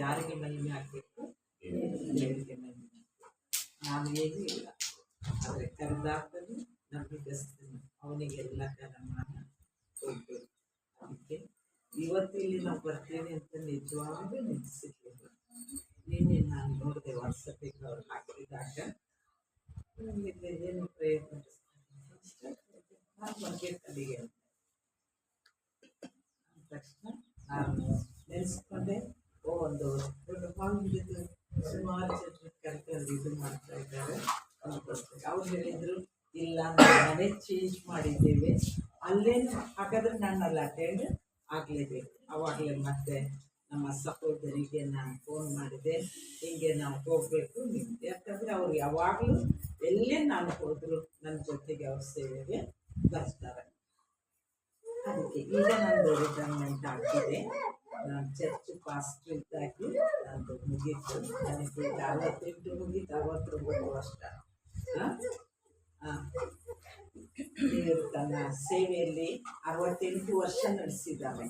ಯಾರಿಗೆ ಮಹಿಮೆ ಆಗಬೇಕು, ದೇವರಿಗೆ ಮಹಿಮೆ. ನಾನು ಏನೂ ಇಲ್ಲ, ಆದರೆ ಕರೆದಾತನು ನಂಬಿಗಸ್ತನು, ಅವನಿಗೆಲ್ಲ ಮಾನ ಹೋಗ್ಬೇಕು. ಅದಕ್ಕೆ ಇವತ್ತು ಇಲ್ಲಿ ನಾವು ಬರ್ತೇವೆ ಅಂತ ನಿಜವಾಗ್ಲೂ ನಿಲ್ಲಿಸಿರ್ಲಿಲ್ಲ. ನಿನ್ನೆ ನಾನು ನೋಡಿದೆ ವಾಟ್ಸಪ್ಪಿಗೆ ಅವ್ರು ಹಾಕಿದಾಗ ಏನು ಪ್ರಯತ್ನ ನಾನು ಬರಬೇಕಲ್ಲಿಗೆ ಅಂತ ತಕ್ಷಣ ನಾನು ನೆನೆಸ್ಕೊಂಡೆ. ಒಂದು ಸುಮಾರು ಜನರು ಕರೆದು ಇದು ಮಾಡ್ತಾ ಇದ್ದಾರೆ ಅಂದ್ಕೊಳ್ತಾರೆ. ಅವ್ರು ಹೇಳಿದರು, ಇಲ್ಲ ನಾವು ಮನೆ ಚೇಂಜ್ ಮಾಡಿದ್ದೇವೆ, ಅಲ್ಲೇನು ಹಾಗಾದ್ರೆ ನಾನು ಅಲ್ಲಿ ಅಟೆಂಡ್ ಆಗಲೇಬೇಕು. ಅವಾಗಲೇ ಮತ್ತೆ ನಮ್ಮ ಸಹೋದರಿಗೆ ನಾನು ಫೋನ್ ಮಾಡಿದೆ, ಹೀಗೆ ನಾವು ಹೋಗಬೇಕು ನೀವು, ಯಾಕಂದರೆ ಅವ್ರು ಯಾವಾಗಲೂ ಎಲ್ಲೇ ನಾನು ಹೋದರೂ ನನ್ನ ಜೊತೆಗೆ ಅವ್ರ ಸೇವೆಗೆ ಬರ್ತಾರೆ. ಅದಕ್ಕೆ ಈಗ ನಂದು ರಿಟೈರ್ಮೆಂಟ್ ಆಗಿದೆ. ನಾನು ಚರ್ಚ್ ಪಾಸ್ಟರ್ ಇದ್ದಾಗಿ ನಂದು ಮುಗೀತು. ನನಗೆ 68 ಮುಗೀತು, 69 ವರ್ಷ. ದೇವರು ತನ್ನ ಸೇವೆಯಲ್ಲಿ 68 ವರ್ಷ ನಡೆಸಿದ್ದಾನೆ.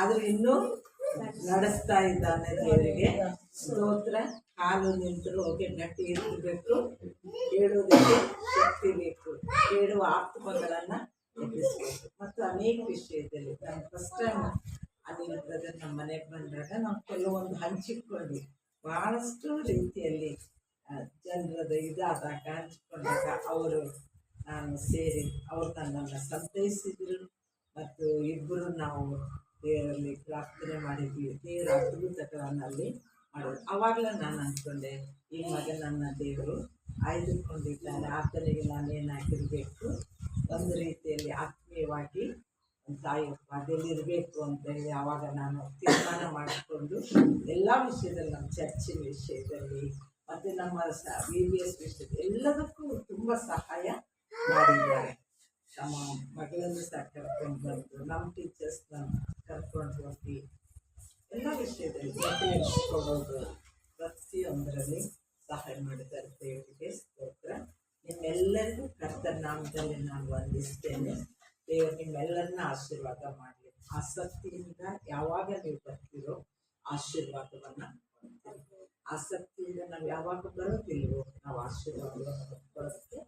ಆದ್ರೆ ಇನ್ನೂ ನಡೆಸ್ತಾ ಇದ್ದಾನೆ. ದೇವರಿಗೆ ಸ್ತೋತ್ರ. ಕಾಲು ನಿಂತರೂ ಹೋಗಿ ಗಟ್ಟಿ ಇರಬೇಕು, ಹೇಳೋದಕ್ಕೆ ಶಕ್ತಿ ಬೇಕು, ಹೇಳುವ ಆತ್ಮಗಳನ್ನು ಎಬ್ಬಿಸಬೇಕು. ಮತ್ತು ಅನೇಕ ವಿಷಯದಲ್ಲಿ ನಾನು ಫಸ್ಟ್ ಟೈಮ್ ಅನಿಲ್ ಬ್ರದರ್ ನಮ್ಮ ಮನೆಗೆ ಬಂದಾಗ ನಾವು ಕೆಲವೊಂದು ಹಂಚಿಕೊಂಡ್ವಿ. ಭಾಳಷ್ಟು ರೀತಿಯಲ್ಲಿ ಜನರದ ಇದಾದಾಗ ಹಂಚಿಕೊಂಡಾಗ ಅವರು ನಾನು ಸೇರಿ ಅವರು ನನ್ನನ್ನು ಸಂತೈಸಿದ್ರು. ಮತ್ತು ಇಬ್ಬರು ನಾವು ದೇವರಲ್ಲಿ ಪ್ರಾರ್ಥನೆ ಮಾಡಿದ್ವಿ. ದೇವರ ಅದ್ಭುತಗಳನ್ನಲ್ಲಿ ಮಾಡೋದು. ಆವಾಗಲೇ ನಾನು ಅಂದ್ಕೊಂಡೆ, ಈ ಮಗ ನನ್ನ ದೇವರು ಆಯ್ದುಕೊಂಡಿದ್ದಾನೆ, ಆತನಿಗೆ ನಾನೇನಾಗಿರಬೇಕು, ಒಂದು ರೀತಿಯಲ್ಲಿ ಆತ್ಮೀಯವಾಗಿ ತಾಯಿ ಅದೆಲ್ಲಿರಬೇಕು ಅಂತ ಹೇಳಿ ಆವಾಗ ನಾನು ತೀರ್ಮಾನ ಮಾಡಿಕೊಂಡು ಎಲ್ಲ ವಿಷಯದಲ್ಲಿ, ನಮ್ಮ ಚರ್ಚಿನ ವಿಷಯದಲ್ಲಿ ಮತ್ತು ನಮ್ಮ VBS ವಿಷಯದಲ್ಲಿ ಎಲ್ಲದಕ್ಕೂ ತುಂಬ ಸಹಾಯ ಮಾಡಿದ್ದಾರೆ. ನಮ್ಮ ಮಗಳನ್ನು ಸಹ ಕರ್ಕೊಂಡು ಬಂದು, ನಮ್ಮ ಟೀಚರ್ಸ್ನ ಕರ್ಕೊಂಡು ಹೋಗಿ ಎಲ್ಲ ವಿಷಯದಲ್ಲಿ ಕೊಡೋದು, ಪ್ರತಿಯೊಂದರಲ್ಲಿ ಸಹಾಯ ಮಾಡಿದ್ದಾರೆ. ದೇವರಿಗೆ ಸ್ತೋತ್ರ. ನಿಮ್ಮೆಲ್ಲರಿಗೂ ಕರ್ತನ ನಾಮದಲ್ಲಿ ನಾನು ವಂದಿಸ್ತೇನೆ. ದೇವರು ನಿಮ್ಮೆಲ್ಲರನ್ನ ಆಶೀರ್ವಾದ ಮಾಡಲಿ. ಆಸಕ್ತಿಯಿಂದ ಯಾವಾಗ ನೀವು ಬರ್ತೀರೋ ಆಶೀರ್ವಾದವನ್ನು ಕೊಡ್ತೀವಿ. ಆಸಕ್ತಿಯಿಂದ ನಾವು ಯಾವಾಗ ಬರೋದಿಲ್ವೋ ನಾವು ಆಶೀರ್ವಾದವನ್ನು ಕೊಡೋದಕ್ಕೆ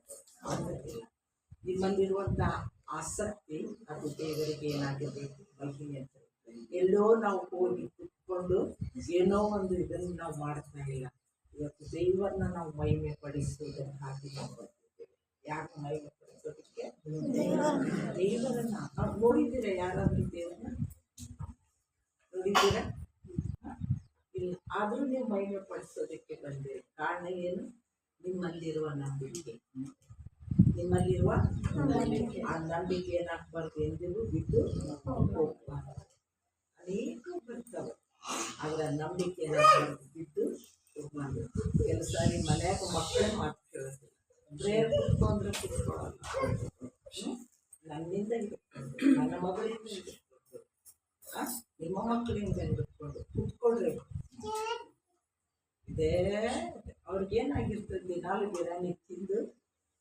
ಆಗೋದಿಲ್ಲ. ನಿಮ್ಮಲ್ಲಿರುವಂಥ ಆಸಕ್ತಿ ಅದು ದೇವರಿಗೆ ಏನಾಗಿರಬೇಕು, ಮಹಿಮೆ ಅಂತ. ಎಲ್ಲೋ ನಾವು ಹೋಗಿ ಕುತ್ಕೊಂಡು ಏನೋ ಒಂದು ಇದನ್ನು ನಾವು ಮಾಡ್ತಾ ಇಲ್ಲ. ಇವತ್ತು ದೇವರನ್ನ ನಾವು ಮಹಿಮೆ ಪಡಿಸುವುದಕ್ಕಾಗಿ ನಾವು ಬರ್ತಿದ್ದೇವೆ. ಯಾಕೆ ಮಹಿಮೆ ಪಡಿಸೋದಕ್ಕೆ? ದೇವರನ್ನ ನಾವು ನೋಡಿದ್ದೀರಾ? ಯಾರಾದರೂ ದೇವರನ್ನ ನೋಡಿದ್ದೀರಾ? ಇಲ್ಲ. ಆದರೂ ನೀವು ಮಹಿಮೆ ಪಡಿಸೋದಕ್ಕೆ ಬಂದಿರಿ. ಕಾರಣ ಏನು? ನಿಮ್ಮಲ್ಲಿರುವ ನಂಬಿಕೆ. ನಿಮ್ಮಲ್ಲಿರುವ ಆ ನಂಬಿಕೆ ಏನಾಗಬಾರ್ದು, ಎಂದಿಗೂ ಬಿಟ್ಟು ಹೋಗಬಾರ್ದು. ಅನೇಕ ಬರ್ತವೆ, ಆದರೆ ನಂಬಿಕೆ ಏನಾಗಬಾರ್ದು, ಬಿಟ್ಟು ಹೋಗಬಾರ್ದು. ಕೆಲವು ಸಾರಿ ಮನೆಯಾಗ ಮಕ್ಕಳೇ ಮಾತು ಕೇಳೋದಿಲ್ಲ. ಪ್ರೇಯರ್ ಕುತ್ಕೊಂಡ್ರೆ ಕುತ್ಕೊಳ್ಳೋಲ್ಲ. ನನ್ನಿಂದ ಹಿಡ್ಕೊಂಡು, ನನ್ನ ಮಗಳಿಂದ ಹಿಡ್ಕೊಂಡು, ನಿಮ್ಮ ಮಕ್ಕಳಿಂದ ಹಿಡ್ಕೊಂಡು ಕುತ್ಕೊಳ್ರಿ. ಇದೇ ಅವ್ರಿಗೇನಾಗಿರ್ತದೆ, ದಿನಾಲು ಬಿರಿಯಾನಿ ತಿಂದು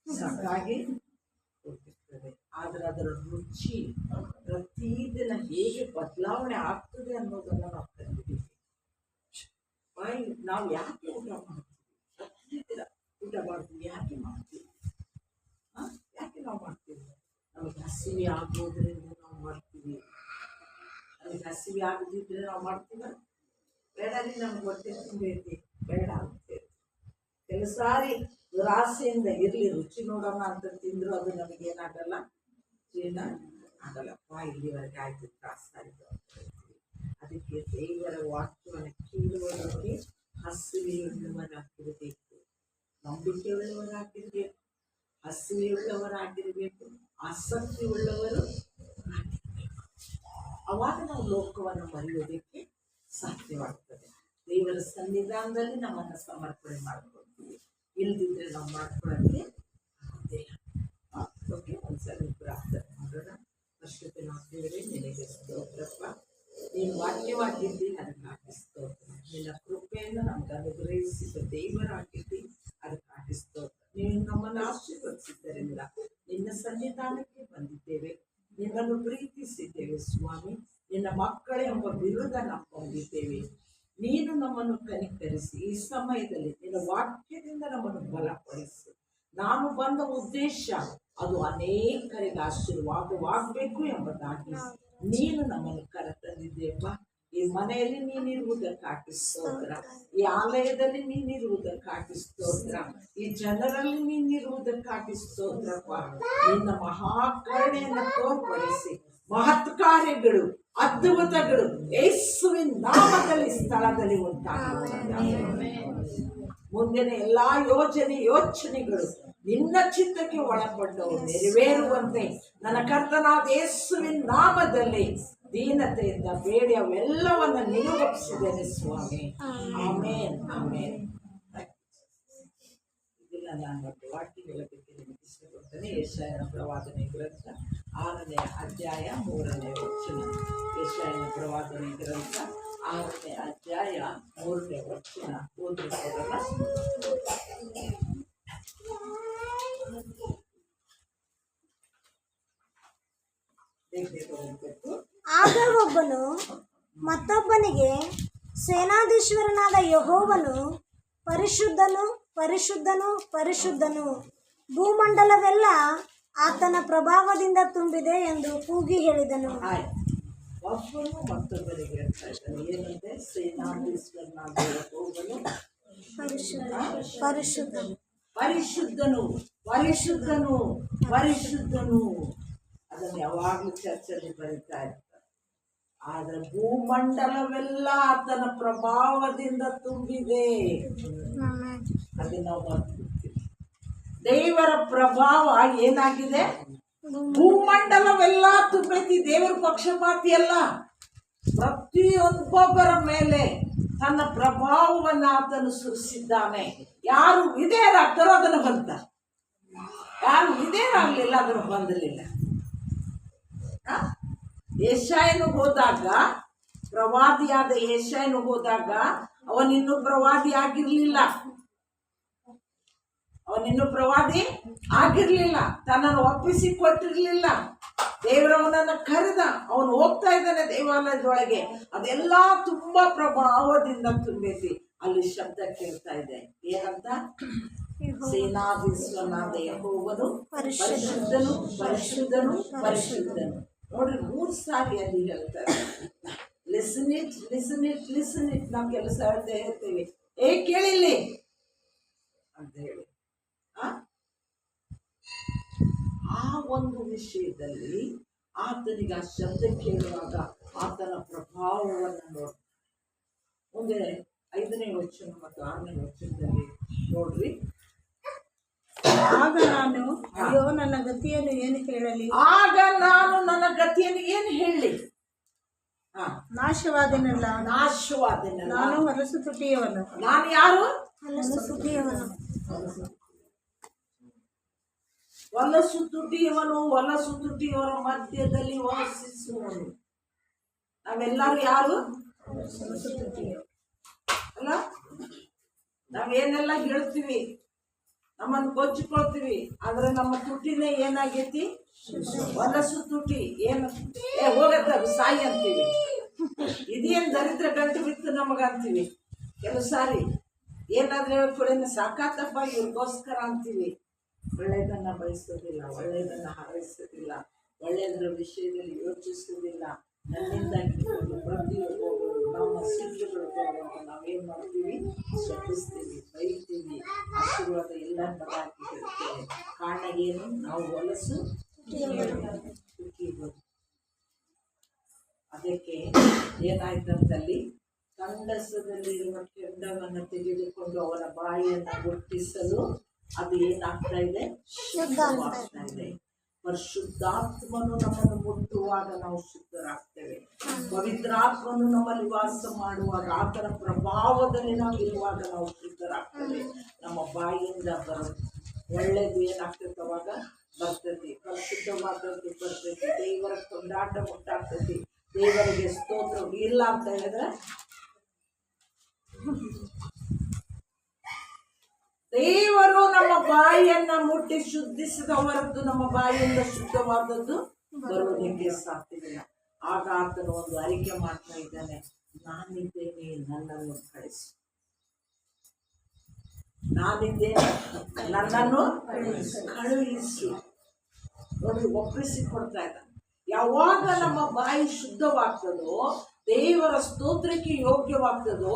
ಸಾಕಾಗಿ ಹೋಗಿರ್ತದೆ. ಆದರೆ ಅದರ ರುಚಿ ಪ್ರತಿದಿನ ಹೇಗೆ ಬದಲಾವಣೆ ಆಗ್ತದೆ ಅನ್ನೋದನ್ನು ನಾವು ಕಂಡಿದ್ದೀವಿ. ನಾವು ಯಾಕೆ ಊಟ ಮಾಡ್ತೀವಿ? ಪ್ರತಿದಿನ ಊಟ ಮಾಡ್ತೀವಿ. ಯಾಕೆ ಮಾಡ್ತೀವಿ? ಯಾಕೆ ನಾವು ಮಾಡ್ತೀವಿ? ನಮಗೆ ಹಸಿವೆ ಆಗೋದ್ರಿಂದ ನಾವು ಮಾಡ್ತೀವಿ. ನಮಗೆ ಹಸಿವೆ ಆಗದಿದ್ರೆ ನಾವು ಮಾಡ್ತೀವ? ಬೇಡ ರೀ, ನಮ್ಗೆ ಹೊಟ್ಟೆ ತುಂಬೈತಿ, ಬೇಡ ಅಂತೇಳಿ. ಕೆಲವು ಸಾರಿ ದುರಾಸೆಯಿಂದ ಇರಲಿ, ರುಚಿ ನೋಡೋಣ ಅಂತ ತಿಂದರೂ ಅದು ನಮಗೇನಾಗಲ್ಲ, ಜೀರ್ಣ ಆಗಲ್ಲ. ಇಲ್ಲಿವರೆಗೆ ಆಯಿತು, ತ್ರಾಸಾಯಿತು ಅಂತ ಹೇಳ್ತೀವಿ. ಅದಕ್ಕೆ ದೇವರ ವಾಕ್ಯವನ್ನು ಕೇಳುವುದಕ್ಕೆ ಹಸಿವೆಯುಳ್ಳವರಾಗಿರಬೇಕು, ನಂಬಿಕೆಯುಳ್ಳವರಾಗಿರಬೇಕು, ಹಸಿವೆಯುಳ್ಳವರಾಗಿರಬೇಕು, ಆಸಕ್ತಿ ಉಳ್ಳವರು ಆಗಿರಬೇಕು. ಅವಾಗ ನಾವು ಲೋಕವನ್ನು ಮರೆಯೋದಕ್ಕೆ ಸಾಧ್ಯವಾಗ್ತದೆ. ದೇವರ ಸನ್ನಿಧಾನದಲ್ಲಿ ನಮ್ಮನ್ನು ಸಮರ್ಪಣೆ ಮಾಡ್ಕೊಳ್ತೀವಿ. ಇಲ್ದಿದ್ರೆ ನಾವು ಮಾಡ್ಕೊಳ್ಳೋಕ್ಕೆ ಆಗೋದಿಲ್ಲ. ಓಕೆ, ಒಂದ್ಸಲ ಪ್ರಾರ್ಥನೆ ಮಾಡೋಣ. ಪರಿಶುದ್ಧನಾದ ದೇವರೇ, ನಿನಗೆ ಸ್ತೋತ್ರಪ್ಪ. ನೀನು ವಾಕ್ಯವಾಗಿದ್ದಿ, ಅದಕ್ಕಾಗಿ ಸ್ತೋತ್ರ. ನಿನ್ನ ಕೃಪೆಯನ್ನು ನಮ್ಗೆ ಅನುಗ್ರಹಿಸಿದ ದೇವರಾಗಿದ್ದಿ, ಅದಕ್ಕಾಗಿ ಸ್ತೋತ್ರ. ನೀನು ನಮ್ಮನ್ನು ಆಶೀರ್ವದಿಸಿದ್ದರಿಂದ ನಿನ್ನ ಸನ್ನಿಧಾನಕ್ಕೆ ಬಂದಿದ್ದೇವೆ. ನಿನ್ನನ್ನು ಪ್ರೀತಿಸಿದ್ದೇವೆ ಸ್ವಾಮಿ. ನಿನ್ನ ಮಕ್ಕಳೇ ಎಂಬ ಬಿರುದ ನಾವು ಹೊಂದಿದ್ದೇವೆ. ನೀನು ನಮ್ಮನ್ನು ಕನಿಕರಿಸಿ ಈ ಸಮಯದಲ್ಲಿ ನಿನ್ನ ವಾಕ್ಯದಿಂದ ನಮ್ಮನ್ನು ಬಲಪಡಿಸು. ನಾನು ಬಂದ ಉದ್ದೇಶ ಅದು ಅನೇಕರಿಗೆ ಆಶೀರ್ವಾದವಾಗಬೇಕು ಎಂಬುದಾಗಿ ನೀನು ನಮ್ಮನ್ನು ಕರೆತಂದಿದ್ದೇಪ್ಪ. ಈ ಮನೆಯಲ್ಲಿ ನೀನಿರುವುದಕ್ಕಾಗಿ ಸ್ತೋತ್ರ, ಈ ಆಲಯದಲ್ಲಿ ನೀನಿರುವುದಕ್ಕಾಗಿ ಸ್ತೋತ್ರ, ಈ ಜನರಲ್ಲಿ ನೀನಿರುವುದಕ್ಕಾಗಿ ಸ್ತೋತ್ರಪ್ಪ. ನಿನ್ನ ಮಹಾಕರುಣೆಯನ್ನು ತೋರ್ಪಡಿಸಿ ಮಹತ್ ಕಾರ್ಯಗಳು ಅದ್ಭುತಗಳು ಯೇಸುವಿನ ನಾಮದಲ್ಲಿ ಸ್ಥಳದಲ್ಲಿ ಉಂಟಾಗುತ್ತದೆ. ಮುಂದಿನ ಎಲ್ಲಾ ಯೋಚನೆಗಳು ನಿನ್ನ ಚಿತ್ತಕ್ಕೆ ಒಳಪಟ್ಟವು ನೆರವೇರುವಂತೆ ನನ್ನ ಕರ್ತನಾದ ಯೇಸುವಿನ ನಾಮದಲ್ಲಿ ದೀನತೆಯಿಂದ ಬೇಡಿ ಅವೆಲ್ಲವನ್ನ ನಿಲುವಪ್ಪಿಸಿದ್ದೇನೆ ಸ್ವಾಮಿ. ಆಮೇನ್ ಆಮೇನ್. ಇದೆಲ್ಲ ನಾನು ವಾಕ್ಯ ಹೇಳಬೇಕು ನಿಮಗೆ ಇಷ್ಟಪಡ್ತೇನೆ. ಯೆಶಾಯನ ಪ್ರವಾದನೆ ಗ್ರಂಥ 6ನೇ ಅಧ್ಯಾಯ 3ನೇ ವಚನ. ಯೆಶಾಯನ ಪ್ರವಾದನೆ ಗ್ರಂಥ 6ನೇ ಅಧ್ಯಾಯ 3ನೇ ವಚನ ಓದುವುದಲ್ಲ. ಆಗ ಒಬ್ಬನು ಮತ್ತೊಬ್ಬನಿಗೆ, ಸೇನಾಧೀಶ್ವರನಾದ ಯೆಹೋವನು ಪರಿಶುದ್ಧನು ಪರಿಶುದ್ಧನು ಪರಿಶುದ್ಧನು, ಭೂಮಂಡಲವೆಲ್ಲ ಆತನ ಪ್ರಭಾವದಿಂದ ತುಂಬಿದೆ ಎಂದು ಕೂಗಿ ಹೇಳಿದನು. ಒಬ್ಬನು ಮತ್ತೊಬ್ಬನಿಗೆ ಏನಂತೆ? ಸೇನಾಧೀಶ್ವರನಾದ ಯೆಹೋವನು ಪರಿಶುದ್ಧನು ಪರಿಶುದ್ಧನು ಪರಿಶುದ್ಧನು ಪರಿಶುದ್ಧನು. ಅದನ್ನು ಯಾವಾಗಲೂ ಚರ್ಚಲ್ಲಿ ಬರೀತಾ ಇರ್ತಾರೆ. ಆದ್ರೆ ಭೂಮಂಡಲವೆಲ್ಲ ಆತನ ಪ್ರಭಾವದಿಂದ ತುಂಬಿದೆ. ಅದನ್ನ ನಾವು ಮರ್ತಿರ್ತೀವಿ. ದೇವರ ಪ್ರಭಾವ ಏನಾಗಿದೆ? ಭೂಮಂಡಲವೆಲ್ಲ ತುಂಬೈತಿ. ದೇವರ ಪಕ್ಷಪಾತಿ ಅಲ್ಲ. ಪ್ರತಿಯೊಬ್ಬೊಬ್ಬರ ಮೇಲೆ ತನ್ನ ಪ್ರಭಾವವನ್ನು ಆತನು ಸುರಿಸಿದ್ದಾನೆ. ಯಾರು ವಿಧೇಯರಾಗ್ತಾರೋ ಅದನ್ನು ಹೊಂದ್ತಾರೆ, ಯಾರು ವಿಧೇಯರಾಗಲಿಲ್ಲ ಅದನ್ನು ಹೊಂದಲಿಲ್ಲ. ಯೆಶಾಯನು ಹೋದಾಗ, ಪ್ರವಾದಿಯಾದ ಯೆಶಾಯನು ಹೋದಾಗ ಅವನಿನ್ನೂ ಪ್ರವಾದಿ ಆಗಿರ್ಲಿಲ್ಲ. ತನ್ನನ್ನು ಒಪ್ಪಿಸಿ ಕೊಟ್ಟಿರ್ಲಿಲ್ಲ. ದೇವರವನನ್ನು ಕರೆದ, ಅವನು ಹೋಗ್ತಾ ಇದ್ದಾನೆ ದೇವಾಲಯದೊಳಗೆ. ಅದೆಲ್ಲ ತುಂಬಾ ಪ್ರಭಾವದಿಂದ ತುಂಬೈತಿ. ಅಲ್ಲಿ ಶಬ್ದ ಕೇಳ್ತಾ ಇದೆ, ಏನಂತ? ಸೇನಾಧೀಶ್ವರನಾದ ಯೆಹೋವನು ಪರಿಶುದ್ಧನು ಪರಿಶುದ್ಧನು ಪರಿಶುದ್ಧನು. ನೋಡ್ರಿ, 3 ಸಾರಿ ಅಲ್ಲಿ ಹೇಳ್ತಾರೆ. Listen it listen it listen it. ನಾವು ಕೆಲಸ ಹೇಳ್ತಾ ಇರ್ತೀವಿ, ಕೇಳಿಲ್ಲಿ ಅಂತ ಹೇಳಿ. ಆ ಒಂದು ವಿಷಯದಲ್ಲಿ ಆತನಿಗೆ ಆ ಶಬ್ದ ಕೇಳುವಾಗ ಆತನ ಪ್ರಭಾವವನ್ನು ನೋಡ್ತಾರೆ. ಮುಂದೆ 5ನೇ ವಚನ ಮತ್ತು 6ನೇ ವಚನದಲ್ಲಿ ನೋಡ್ರಿ. ಆಗ ನಾನು, ಅಯ್ಯೋ ನನ್ನ ಗತಿಯನ್ನು ಏನು ಹೇಳಲಿ? ಆಗ ನಾನು ನನ್ನ ಗತಿಯನ್ನು ಏನು ಹೇಳಲಿ? ನಾಶವಾದೆನಲ್ಲ ನಾನು ಹೊಲಸು ತುಟಿಯವನು. ನಾನು ಯಾರು? ಹೊಲಸು ತುಟಿಯವನು. ಹೊಲಸು ತುಟಿಯವನು, ಹೊಲಸು ತುಟಿಯವರ ಮಧ್ಯದಲ್ಲಿ ವಾಸಿಸುವನು. ನಾವೆಲ್ಲರೂ ಯಾರು? ಅಲ್ಲ, ನಾವೇನೆಲ್ಲ ಹೇಳ್ತೀವಿ, ನಮ್ಮನ್ನು ಕೊಚ್ಚಿಕೊಳ್ತೀವಿ, ಆದ್ರೆ ನಮ್ಮ ತುಟಿನೇ ಏನಾಗೈತಿ? ಹೊಲಸು ತುಟಿ. ಏನು ಹೋಗತ್ತ ಸಾಯಿ ಅಂತೀವಿ. ಇದೇನು ದರಿದ್ರ ಗಂಟು ಬಿತ್ತು ನಮಗಂತೀವಿ. ಕೆಲವು ಸಾರಿ ಏನಾದ್ರೂ ಹೇಳ್ಕೊಡೇನ ಸಾಕಾತಪ್ಪ ಇವ್ರಿಗೋಸ್ಕರ ಅಂತೀವಿ. ಒಳ್ಳೆಯದನ್ನ ಬಯಸೋದಿಲ್ಲ, ಒಳ್ಳೆಯದನ್ನ ಹಾರೈಸೋದಿಲ್ಲ, ಒಳ್ಳೆಯದರ ವಿಷಯದಲ್ಲಿ ಯೋಚಿಸೋದಿಲ್ಲ. ನನ್ನಿಂದ ಪ್ರತಿಯೊಬ್ಬರು ನಮ್ಮ ಸಿಟ್ಟುಗಳು ನಾವೇನು ಮಾಡ್ತೀವಿ? ಶಪಿಸ್ತೀವಿ, ಬೈತೀವಿ, ಆಶೀರ್ವಾದ ಇಲ್ಲ ಪದಾರ್ಥಿ ಹೇಳ್ತೇವೆ. ಕಾರಣ ಏನು? ನಾವು ಹೊಲಸು ತುಟಿಗಳು. ಅದಕ್ಕೆ ಏನಾಯ್ತಂತಲ್ಲಿ, ಕಂಡಸದಲ್ಲಿರುವ ಕೆಂಡವನ್ನು ತೆಗೆದುಕೊಂಡು ಅವನ ಬಾಯಿಯನ್ನು ಗುರುತಿಸಲು ಅದು ಏನಾಗ್ತಾ ಇದೆ? ಶುದ್ಧವಾಗ್ತಾ ಇದೆ. ಪರಿಶುದ್ಧಾತ್ಮನು ನಮ್ಮನ್ನು ಮುಟ್ಟುವಾಗ ನಾವು ಶುದ್ಧರಾಗ್ತೇವೆ. ಪವಿತ್ರಾತ್ಮನು ನಮ್ಮಲ್ಲಿ ವಾಸ ಮಾಡುವಾಗ, ಆತನ ಪ್ರಭಾವದಲ್ಲಿ ನಾವು ಇರುವಾಗ ನಾವು ಶುದ್ಧರಾಗ್ತೇವೆ. ನಮ್ಮ ಬಾಯಿಯಿಂದ ಬರುತ್ತೆ ಒಳ್ಳೇದು ಏನಾಗ್ತೈತೆ ಅವಾಗ ಬರ್ತೈತಿ, ಪರಿಶುದ್ಧವಾದದ್ದು ಬರ್ತೈತಿ, ದೇವರ ಕೊಂಡಾಟ ಉಂಟಾಗ್ತೈತಿ, ದೇವರಿಗೆ ಸ್ತೋತ್ರ. ಇಲ್ಲ ಅಂತ ಹೇಳಿದ್ರೆ ದೇವರು ನಮ್ಮ ಬಾಯಿಯನ್ನ ಮುಟ್ಟಿ ಶುದ್ಧಿಸಿದ ಹೊರತು ನಮ್ಮ ಬಾಯಿಯಿಂದ ಶುದ್ಧವಾದದ್ದು ಬರುವುದಕ್ಕೆ ಸಾಧ್ಯವಿಲ್ಲ. ಆಗ ಆತನು ಒಂದು ಅರಿಕೆ ಮಾಡ್ತಾ ಇದ್ದಾನೆ, ನಾನಿದ್ದೇನೆ, ನನ್ನನ್ನು ಕಳಿಸು. ನಾನಿದ್ದೇನೆ, ನನ್ನನ್ನು ಕಳುಹಿಸು. ನೋಡಿ, ಒಪ್ಪಿಸಿಕೊಡ್ತಾ ಇದ್ದಾನೆ. ಯಾವಾಗ ನಮ್ಮ ಬಾಯಿ ಶುದ್ಧವಾಗ್ತದೋ, ದೇವರ ಸ್ತೋತ್ರಕ್ಕೆ ಯೋಗ್ಯವಾಗ್ತದೋ,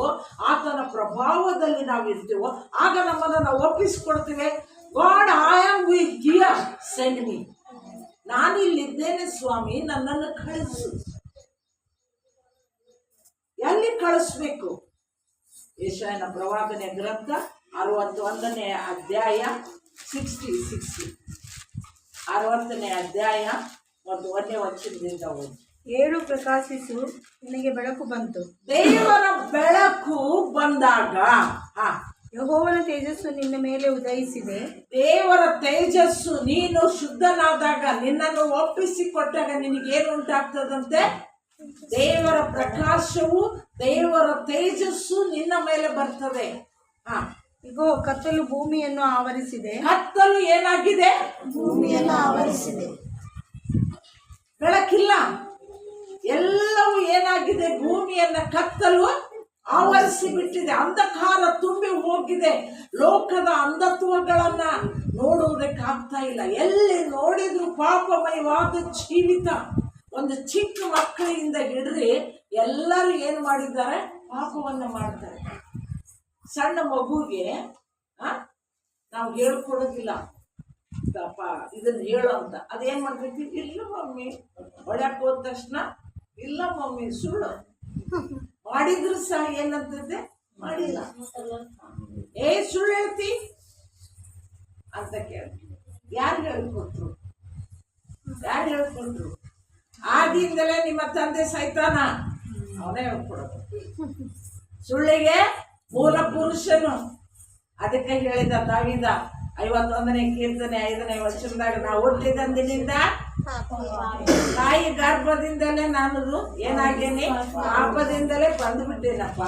ಆತನ ಪ್ರಭಾವದಲ್ಲಿ ನಾವಿರ್ತೀವೋ, ಆಗ ನಮ್ಮನ್ನು ನಾವು ಒಪ್ಪಿಸಿಕೊಡ್ತೇವೆ. God, I am with here, send me. ನಾನಿಲ್ಲಿದ್ದೇನೆ ಸ್ವಾಮಿ, ನನ್ನನ್ನು ಕಳಿಸು. ಎಲ್ಲಿ ಕಳಿಸ್ಬೇಕು? ಯೆಶಾಯನ ಪ್ರವಾದನೆ ಗ್ರಂಥ 61ನೇ ಅಧ್ಯಾಯ 60ನೇ ಅಧ್ಯಾಯ ಮತ್ತು 1ನೇ ವಚನದಿಂದ ಓದಿ. ಏಳು ಪ್ರಕಾಶಿಸು, ನಿನಗೆ ಬೆಳಕು ಬಂತು. ದೇವರ ಬೆಳಕು ಬಂದಾಗ ಯೆಹೋವನ ತೇಜಸ್ಸು ನಿನ್ನ ಮೇಲೆ ಉದಯಿಸಿದೆ. ದೇವರ ತೇಜಸ್ಸು, ನೀನು ಶುದ್ಧನಾದಾಗ, ನಿನ್ನನ್ನು ಒಪ್ಪಿಸಿಕೊಟ್ಟಾಗ ನಿನಗೇನು ಉಂಟಾಗ್ತದಂತೆ? ದೇವರ ಪ್ರಕಾಶವು, ದೇವರ ತೇಜಸ್ಸು ನಿನ್ನ ಮೇಲೆ ಬರ್ತದೆ. ಇಗೋ, ಕತ್ತಲು ಭೂಮಿಯನ್ನು ಆವರಿಸಿದೆ. ಕತ್ತಲು ಏನಾಗಿದೆ? ಭೂಮಿಯನ್ನು ಆವರಿಸಿದೆ. ಬೆಳಕಿಲ್ಲ, ಎಲ್ಲವೂ ಏನಾಗಿದೆ? ಭೂಮಿಯನ್ನ ಕತ್ತಲು ಆವರಿಸಿ ಬಿಟ್ಟಿದೆ. ಅಂಧಕಾರ ತುಂಬಿ ಹೋಗಿದೆ. ಲೋಕದ ಅಂಧತ್ವಗಳನ್ನ ನೋಡುವುದಕ್ಕಾಗ್ತಾ ಇಲ್ಲ. ಎಲ್ಲಿ ನೋಡಿದ್ರು ಪಾಪಮಯವಾದ ಜೀವಿತ. ಒಂದು ಚಿಕ್ಕ ಮಕ್ಕಳಿಂದ ಹಿಡ್ರಿ ಎಲ್ಲರೂ ಏನು ಮಾಡಿದ್ದಾರೆ? ಪಾಪವನ್ನ ಮಾಡ್ತಾರೆ. ಸಣ್ಣ ಮಗುಗೆ ನಾವು ಹೇಳ್ಕೊಡೋದಿಲ್ಲ, ಪಾಪ ಇದನ್ನ ಹೇಳು ಅಂತ. ಅದೇನ್ ಮಾಡ್ಬೇಕು? ಇಲ್ಲ ಮಮ್ಮಿ, ಹೊಳ್ಯಾಕ್ ಹೋದ ತಕ್ಷಣ ಇಲ್ಲ ಮಮ್ಮಿ, ಸುಳ್ಳು ಮಾಡಿದ್ರು ಸಹ ಏನಂತದೆ? ಮಾಡಿಲ್ಲ. ಸುಳ್ಳು ಹೇಳ್ತಿ ಅಂತ ಕೇಳಿ ಯಾರು ಹೇಳ್ಕೊಟ್ರು? ಆದಿಂದಲೇ ನಿಮ್ಮ ತಂದೆ ಸೈತಾನ, ಅವನೇ ಹೇಳ್ಕೊಡೋದು. ಸುಳ್ಳಿಗೆ ಮೂಲ ಪುರುಷನು. ಅದಕ್ಕೆ ಹೇಳಿದ ದಾವೀದ 51ನೇ ಕೀರ್ತನೆ 5ನೇ ವಚನದಾಗ, ನಾವು ಹುಟ್ಟಿದಂದಿನಿಂದ ತಾಯಿ ಗರ್ಭದಿಂದಲೇ ನಾನು ಏನಾಗೇನಿ? ಪಾಪದಿಂದಲೇ ಬಂದುಬಿಟ್ಟೇನಪ್ಪ.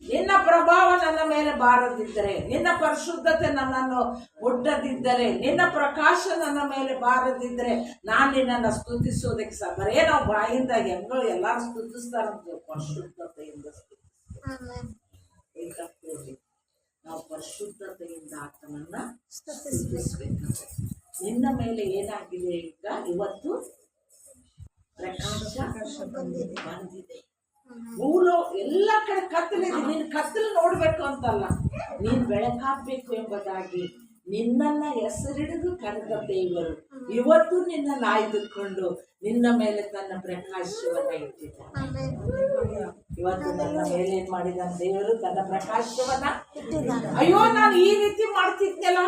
ನಿನ್ನ ಪ್ರಭಾವ ನನ್ನ ಮೇಲೆ ಬಾರದಿದ್ದರೆ, ನಿನ್ನ ಪರಿಶುದ್ಧತೆ ನನ್ನನ್ನು ಮುಟ್ಟದಿದ್ದರೆ, ನಿನ್ನ ಪ್ರಕಾಶ ನನ್ನ ಮೇಲೆ ಬಾರದಿದ್ದರೆ ನಾನು ನಿನ್ನನ್ನು ಸ್ತುತಿಸೋದಕ್ಕೆ ಸಹ. ಬರೇ ನಾವು ಬಾಯಿಂದ ಹೆಂಗೋ ಎಲ್ಲಾರು ಸ್ತುತಿಸ್ತಾರಂತ, ಪರಿಶುದ್ಧತೆಯಿಂದ ನಾವು ಪರಿಶುದ್ಧತೆಯಿಂದ ಆತನನ್ನ ಸ್ತುತಿಸಬೇಕು. ನಿನ್ನ ಮೇಲೆ ಏನಾಗಿದೆ? ಈಗ ಇವತ್ತು ಪ್ರಕಾಶ ಬಂದಿದೆ. ಮೂಲ ಎಲ್ಲ ಕಡೆ ಕತ್ತಲಿದೆ. ನೀನು ಕತ್ತಲು ನೋಡ್ಬೇಕು ಅಂತಲ್ಲ, ನೀನ್ ಬೆಳಕಾಗ್ಬೇಕು ಎಂಬುದಾಗಿ ನಿನ್ನನ್ನ ಹೆಸರಿಡಿದು ಕರೆದ ದೇವರು ಇವತ್ತು ನಿನ್ನನ್ನು ಆಯ್ದುಕೊಂಡು ನಿನ್ನ ಮೇಲೆ ತನ್ನ ಪ್ರಕಾಶವನ್ನ ಇಟ್ಟಿದ್ದಾನೆ. ಇವತ್ತು ನನ್ನ ಮೇಲೆ ಏನ್ ಮಾಡಿದ ದೇವರು? ತನ್ನ ಪ್ರಕಾಶವನ್ನ. ಅಯ್ಯೋ, ನಾನು ಈ ರೀತಿ ಮಾಡ್ತಿದ್ನಲ್ಲ,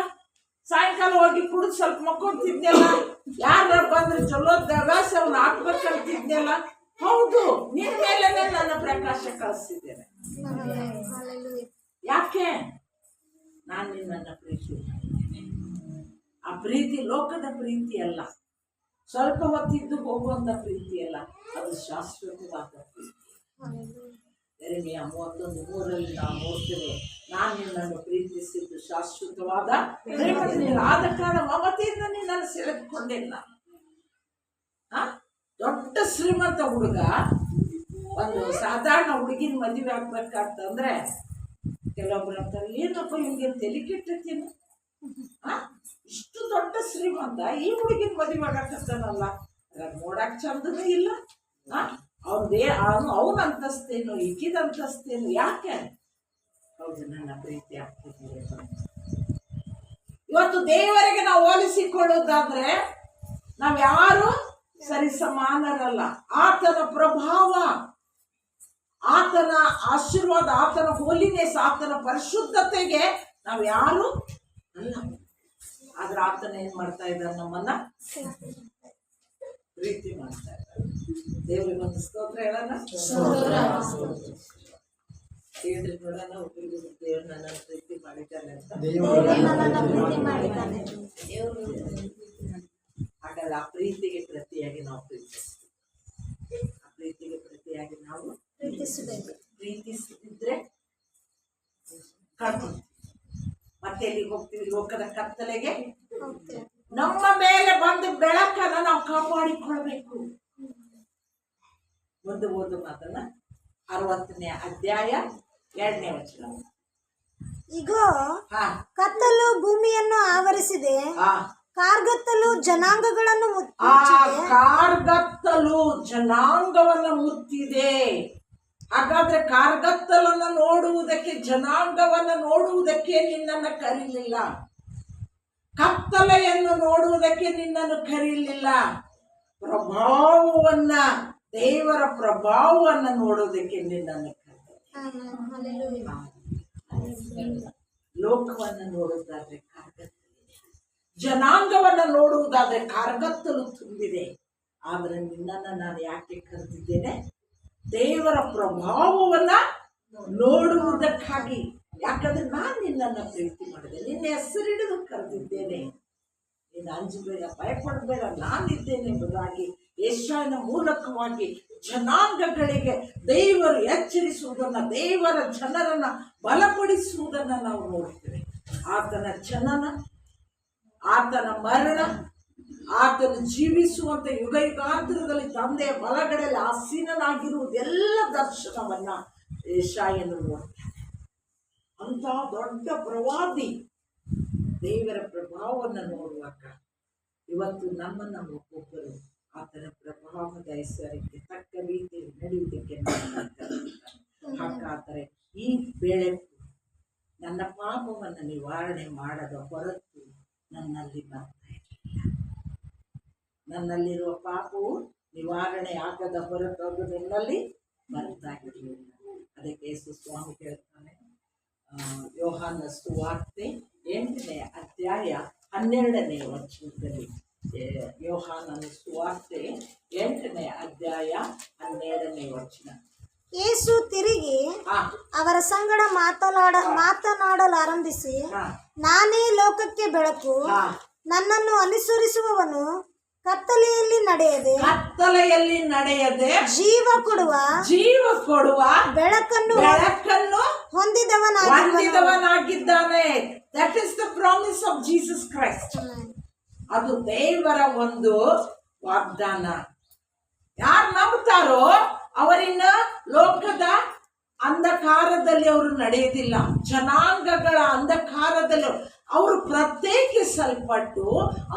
ಸಾಯಂಕಾಲ ಹೋಗಿ ಕುಡಿದು ಸ್ವಲ್ಪ ಮಕ್ಕೊಡ್ತಿದ್ನಲ್ಲ, ಯಾರು ಬಂದ್ರೆ ಚಲೋ ದಗಾಸವನ್ನ ಹಾಕ್ಬೇಕಂತಿದ್ನಲ್ಲ. ಹೌದು, ನಿನ್ನ ಮೇಲೆನೆ ನನ್ನ ಪ್ರಕಾಶ ಕಳಿಸ್ತಿದ್ದೇನೆ. ಯಾಕೆ? ನಾನು ನಿನ್ನನ್ನು ಪ್ರೀತಿ. ಆ ಪ್ರೀತಿ ಲೋಕದ ಪ್ರೀತಿ ಅಲ್ಲ, ಸ್ವಲ್ಪ ಹೊತ್ತಿದ್ದು ಹೋಗುವಂತ ಪ್ರೀತಿ ಅಲ್ಲ, ಅದು ಶಾಶ್ವತವಾದ ಪ್ರೀತಿ. ಯೆರೆಮೀಯ 31:3 ನಾವು ನೋಡ್ತೇವೆ, ನಾನು ನಿನ್ನನ್ನು ಪ್ರೀತಿಸಿದ್ದು ಶಾಶ್ವತವಾದ ಪ್ರೇಮದಿಂದ, ಆದ ಕಾರಣ ಮಮತೆಯಿಂದ ನಿನ್ನನ್ನು ಸೆಳೆದುಕೊಂಡಿಲ್ಲ. ದೊಡ್ಡ ಶ್ರೀಮಂತ ಹುಡುಗ ಒಂದು ಸಾಧಾರಣ ಹುಡುಗಿನ ಮದುವೆ ಆಗ್ಬೇಕಂತಂದ್ರೆ ಕೆಲವೊಬ್ರು ಅಂತಾರೆ, ಏನಪ್ಪ ಹಿಂಗೆ ತಲೆ ಕೆಟ್ಟಿರ್ತೀನಿ, ಇಷ್ಟು ದೊಡ್ಡ ಶ್ರೀಮಂತ ಈ ಹುಡುಗಿನ ಮದುವೆ ಆಗಕ್ಕಂತಾನಲ್ಲ, ನೋಡಕ್ ಚಂದನೂ ಇಲ್ಲ, ಅವನ ಅಂತಸ್ತೇನು, ಈಗಿದ ಅಂತಸ್ತೇನು, ಯಾಕೆ? ಹೌದು, ನನ್ನ ಪ್ರೀತಿ ಆಗ್ತಿದೆ. ಇವತ್ತು ದೇವರಿಗೆ ನಾವು ಹೋಲಿಸಿಕೊಳ್ಳೋದಾದ್ರೆ ನಾವ್ಯಾರು ಸರಿಸಮಾನರಲ್ಲ. ಆತನ ಪ್ರಭಾವ, ಆತನ ಆಶೀರ್ವಾದ, ಆತನ ಹೋಲಿನೆಸ್, ಆತನ ಪರಿಶುದ್ಧತೆಗೆ ನಾವು ಯಾರು ಅಲ್ಲ. ಆದ್ರೆ ಆತನ ಏನ್ ಮಾಡ್ತಾ ಇದ್ದಾರೆ? ನಮ್ಮನ್ನ ಪ್ರೀತಿ ಮಾಡ್ತಾ ಇದ್ದಾರೆ. ದೇವರಿಗೆ ಒಂದು ಸ್ತೋತ್ರ ಹೇಳೋಣ. ಹೇಳ್ರಿ ನೋಡೋಣ, ದೇವ್ರು ನನ್ನ ಪ್ರೀತಿ ಮಾಡಿದ್ದಾನೆ ಅಂತ. ಹಾಗಾದ್ರೆ ಆ ಪ್ರೀತಿಗೆ ಪ್ರತಿಯಾಗಿ ನಾವು ಪ್ರೀತಿಸ್ತೀವಿ. ಆ ಪ್ರೀತಿಗೆ ಪ್ರತಿಯಾಗಿ ನಾವು ಪ್ರೀತಿಸಿದ್ರೆ ಕಳ್ಕೊಂತೀವಿ. ಮತ್ತೆ ಎಲ್ಲಿಗೆ ಹೋಗ್ತೀವಿ? ಲೋಕದ ಕತ್ತಲೆಗೆ. ನಮ್ಮ ಮೇಲೆ ಬಂದು ಬೆಳಕನ್ನ ನಾವು ಕಾಪಾಡಿಕೊಳ್ಬೇಕು. ಮುಂದೆ ಓದು ಮಾತನ್ನ 60ನೇ ಅಧ್ಯಾಯ 2ನೇ ವಚನ. ಇಗೋ, ಹಾ ಕತ್ತಲು ಭೂಮಿಯನ್ನು ಆವರಿಸಿದೆ, ಹಾ ಕಾರ್ಗತ್ತಲು ಜನಾಂಗಗಳನ್ನು ಆ ಕಾರ್ಗತ್ತಲು ಜನಾಂಗವನ್ನ ಮುತ್ತಿದೆ. ಹಾಗಾದ್ರೆ ಕಾರ್ಗತ್ತಲನ್ನ ನೋಡುವುದಕ್ಕೆ, ಜನಾಂಗವನ್ನ ನೋಡುವುದಕ್ಕೆ ನಿನ್ನನ್ನು ಕರೀಲಿಲ್ಲ. ಕತ್ತಲೆಯನ್ನು ನೋಡುವುದಕ್ಕೆ ನಿನ್ನನ್ನು ಕರೀಲಿಲ್ಲ. ಪ್ರಭಾವವನ್ನ, ದೇವರ ಪ್ರಭಾವವನ್ನ ನೋಡುವುದಕ್ಕೆ ನಿನ್ನನ್ನು ಕರೀಲಿಲ್ಲ. ಲೋಕವನ್ನ ನೋಡುವುದಾದ್ರೆ ಕಾರ್ಗತ್ತಲು, ಜನಾಂಗವನ್ನ ನೋಡುವುದಾದ್ರೆ ಕಾರ್ಗತ್ತಲು ತುಂಬಿದೆ. ಆದ್ರೆ ನಿನ್ನನ್ನು ನಾನು ಯಾಕೆ ಕರೆದಿದ್ದೇನೆ? ದೇವರ ಪ್ರಭಾವವನ್ನ ನೋಡುವುದಕ್ಕಾಗಿ. ಯಾಕಂದ್ರೆ ನಾನು ನಿನ್ನನ್ನು ಪ್ರೀತಿ ಮಾಡಿದೆ, ನಿನ್ನ ಹೆಸರಿಡಿದು ಕರೆದಿದ್ದೇನೆ. ನೀನು ಅಂಜಬೇಡ, ಭಯಪಡಬೇಡ, ನಾನಿದ್ದೇನೆ ಎಂಬುದಾಗಿ ಯೆಶಾಯನ ಮೂಲಕವಾಗಿ ಜನಾಂಗಗಳಿಗೆ ದೇವರು ಎಚ್ಚರಿಸುವುದನ್ನ, ದೇವರ ಜನರನ್ನ ಬಲಪಡಿಸುವುದನ್ನ ನಾವು ನೋಡ್ತೇವೆ. ಆತನ ಜನನ, ಆತನ ಮರಣ, ಆತನು ಜೀವಿಸುವಂತ ಯುಗ ಯುಗಾಂತರದಲ್ಲಿ ತಂದೆಯ ಬಲಗಡೆಯಲ್ಲಿ ಆಸೀನನಾಗಿರುವುದೆಲ್ಲ ದರ್ಶನವನ್ನ ಯೆಶಾಯನು ನೋಡ್ತಾನೆ. ಅಂತ ದೊಡ್ಡ ಪ್ರವಾದಿ ದೇವರ ಪ್ರಭಾವವನ್ನು ನೋಡುವಾಗ ಇವತ್ತು ನಮ್ಮನ್ನ ಒಬ್ಬೊಬ್ಬರು ಆತನ ಪ್ರಭಾವದ ಹೆಸರಿಗೆ ತಕ್ಕ ರೀತಿಯಲ್ಲಿ ನಡೆಯುವುದಕ್ಕೆ ಹಾಗಾದರೆ ಈ ಬೆಳಕು ನನ್ನ ಪಾಪವನ್ನು ನಿವಾರಣೆ ಮಾಡದ ಹೊರತು ನನ್ನಲ್ಲಿ ಬರ್ತಾ ಇರಲಿಲ್ಲ. ನನ್ನಲ್ಲಿರುವ ಪಾಪವು ನಿವಾರಣೆ ಆಗದ ಹೊರತು ಅದು ನಿನ್ನಲ್ಲಿ ಬರ್ತಾ ಇರಲಿಲ್ಲ. ಅದಕ್ಕೆ ಯೇಸು ಸ್ವಾಮಿ ಹೇಳ್ತಾನೆ, ಯೋಹಾನ ಸುವಾರ್ತೆ 8ನೇ ಅಧ್ಯಾಯ 12ನೇ ವಚನದಲ್ಲಿ, ಯೋಹಾನನ ಸುವಾರ್ತೆ 8ನೇ ಅಧ್ಯಾಯ 12ನೇ ವಚನ. ಯೇಸು ತಿರುಗಿ ಅವರ ಸಂಗಡ ಮಾತನಾಡಲಾರಂಭಿಸಿ, ನಾನೇ ಲೋಕಕ್ಕೆ ಬೆಳಕು, ನನ್ನನ್ನು ಅನುಸರಿಸುವವನು ಕತ್ತಲೆಯಲ್ಲಿ ನಡೆಯದೆ ಜೀವ ಕೊಡುವ ಬೆಳಕನ್ನು ಹೊಂದಿದವನಾಗಿದ್ದಾನೆ. That is the promise of Jesus Christ. ಅದು ದೇವರ ಒಂದು ವಾಗ್ದಾನ. ಯಾರು ನಂಬುತ್ತಾರೋ ಅವರಿನ್ನ ಲೋಕದ ಅಂಧಕಾರದಲ್ಲಿ ಅವರು ನಡೆಯುವುದಿಲ್ಲ, ಜನಾಂಗಗಳ ಅಂಧಕಾರದಲ್ಲಿ ಅವರು ಪ್ರತ್ಯೇಕಿಸಲ್ಪಟ್ಟು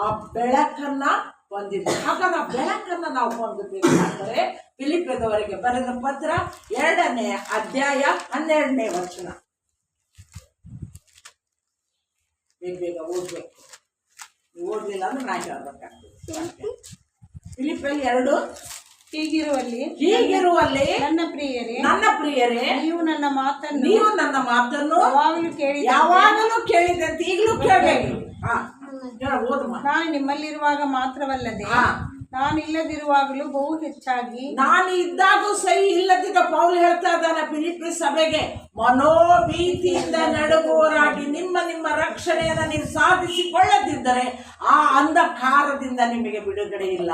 ಆ ಬೆಳಕನ್ನ ಹೊಂದಿದ್ದಾರೆ. ಹಾಗಾದ್ರೆ ಆ ಬೆಳಕನ್ನ ನಾವು ಹೊಂದಬೇಕಾದರೆ ಫಿಲಿಪ್ಪದವರಿಗೆ ಬರೆದ ಪತ್ರ 2ನೇ ಅಧ್ಯಾಯ 12ನೇ ವಚನ. ಬೇಗ ಓದ್ಬೇಕು, ಓದ್ಲಿಲ್ಲ ಅಂದ್ರೆ ನಾ ಹೇಳ್ಬೇಕಾಗ್ತದೆ. ಫಿಲಿಪ್ಪಲ್ಲಿ 2, ಹೀಗಿರುವಲ್ಲಿ ನನ್ನ ಪ್ರಿಯರೇ ನೀವು ನನ್ನ ಮಾತನ್ನು ಯಾವಾಗಲೂ ಕೇಳಿದಂತೆ ಈಗಲೂ ಕೇಳಬೇಕು. ನಾನು ನಿಮ್ಮಲ್ಲಿರುವಾಗ ಮಾತ್ರವಲ್ಲದೆ ನಾನು ಇಲ್ಲದಿರುವಾಗಲೂ ಬಹು ಹೆಚ್ಚಾಗಿ, ನಾನು ಇದ್ದಾಗೂ ಸಹಿ ಇಲ್ಲದಿದ್ದ ಪೌಲ್ ಹೇಳ್ತಾ ಇದ್ದಾನೆ ಫಿಲಿಪ್ಪಿ ಸಭೆಗೆ, ಮನೋಭೀತಿಯಿಂದ ನಡುಗುವವರಾಗಿ ನಿಮ್ಮ ರಕ್ಷಣೆಯನ್ನು ನೀವು ಸಾಧಿಸಿಕೊಳ್ಳದಿದ್ದರೆ ಆ ಅಂಧಕಾರದಿಂದ ನಿಮಗೆ ಬಿಡುಗಡೆ ಇಲ್ಲ.